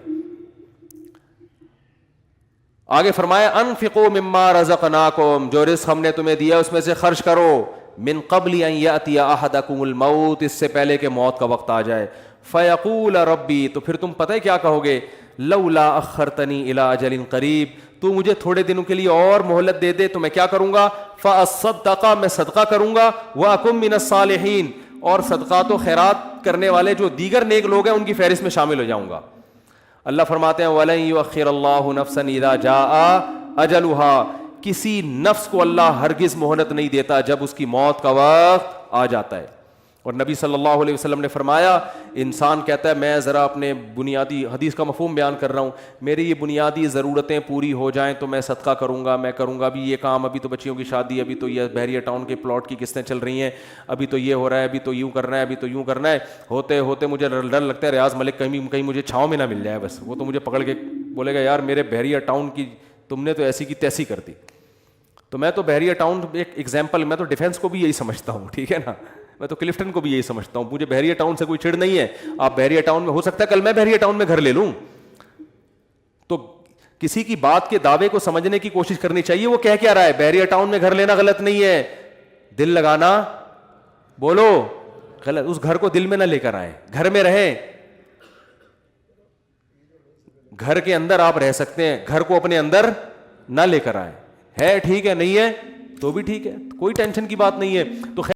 آگے فرمایا انفقوا مما رزقناکم, جو رزق ہم نے تمہیں دیا اس میں سے خرچ کرو. من قبل ان یاتی احدکم الموت, اس سے پہلے کہ موت کا وقت آ جائے. فیقول ربی, تو پھر تم پتہ ہے کیا کہو گے, لولا اخرتنی الی اجل قریب, تو مجھے تھوڑے دنوں کے لیے اور مہلت دے دے تو میں کیا کروں گا, فاصدق, میں صدقہ کروں گا, واکن من الصالحین, اور صدقات و خیرات کرنے والے جو دیگر نیک لوگ ہیں ان کی فہرست میں شامل ہو جاؤں گا. اللہ فرماتے ہیں وَلَن يُؤَخِّرَ اللَّهُ نَفْسًا إِذَا جَاءَ أَجَلُهَا, کسی نفس کو اللہ ہرگز مہلت نہیں دیتا جب اس کی موت کا وقت آ جاتا ہے. اور نبی صلی اللہ علیہ وسلم نے فرمایا, انسان کہتا ہے میں ذرا اپنے بنیادی, حدیث کا مفہوم بیان کر رہا ہوں, میری یہ بنیادی ضرورتیں پوری ہو جائیں تو میں صدقہ کروں گا, میں کروں گا ابھی یہ کام, ابھی تو بچیوں کی شادی, ابھی تو یہ بحریہ ٹاؤن کے پلاٹ کی قسطیں چل رہی ہیں, ابھی تو یہ ہو رہا ہے, ابھی تو یوں کرنا ہے, ابھی تو یوں کرنا ہے, ہوتے ہوتے مجھے ڈر لگتا ہے ریاض ملک کہیں مجھے چھاؤں میں نہ مل جائے, بس وہ تو مجھے پکڑ کے بولے گا یار میرے بحریہ ٹاؤن کی تم نے تو ایسی کی تیسی کر دی. تو میں تو بحریہ ٹاؤن ایک ایگزامپل, میں تو ڈیفینس کو بھی یہی سمجھتا ہوں, ٹھیک ہے نا, میں تو کلفٹن کو بھی یہی سمجھتا ہوں, مجھے بحریہ ٹاؤن سے کوئی چڑ نہیں ہے. آپ بحریہ ٹاؤن میں, ہو سکتا ہے کل میں بحریہ ٹاؤن میں گھر لے لوں, تو کسی کی بات کے دعوے کو سمجھنے کی کوشش کرنی چاہیے. وہ کہہ کیا رہا ہے, بحریہ ٹاؤن میں گھر لینا غلط نہیں ہے, دل لگانا بولو غلط. اس گھر کو دل میں نہ لے کر آئے, گھر میں رہیں, گھر کے اندر آپ رہ سکتے ہیں, گھر کو اپنے اندر نہ لے کر آئے. ہے ٹھیک ہے, نہیں ہے تو بھی ٹھیک ہے, کوئی ٹینشن کی بات نہیں ہے. تو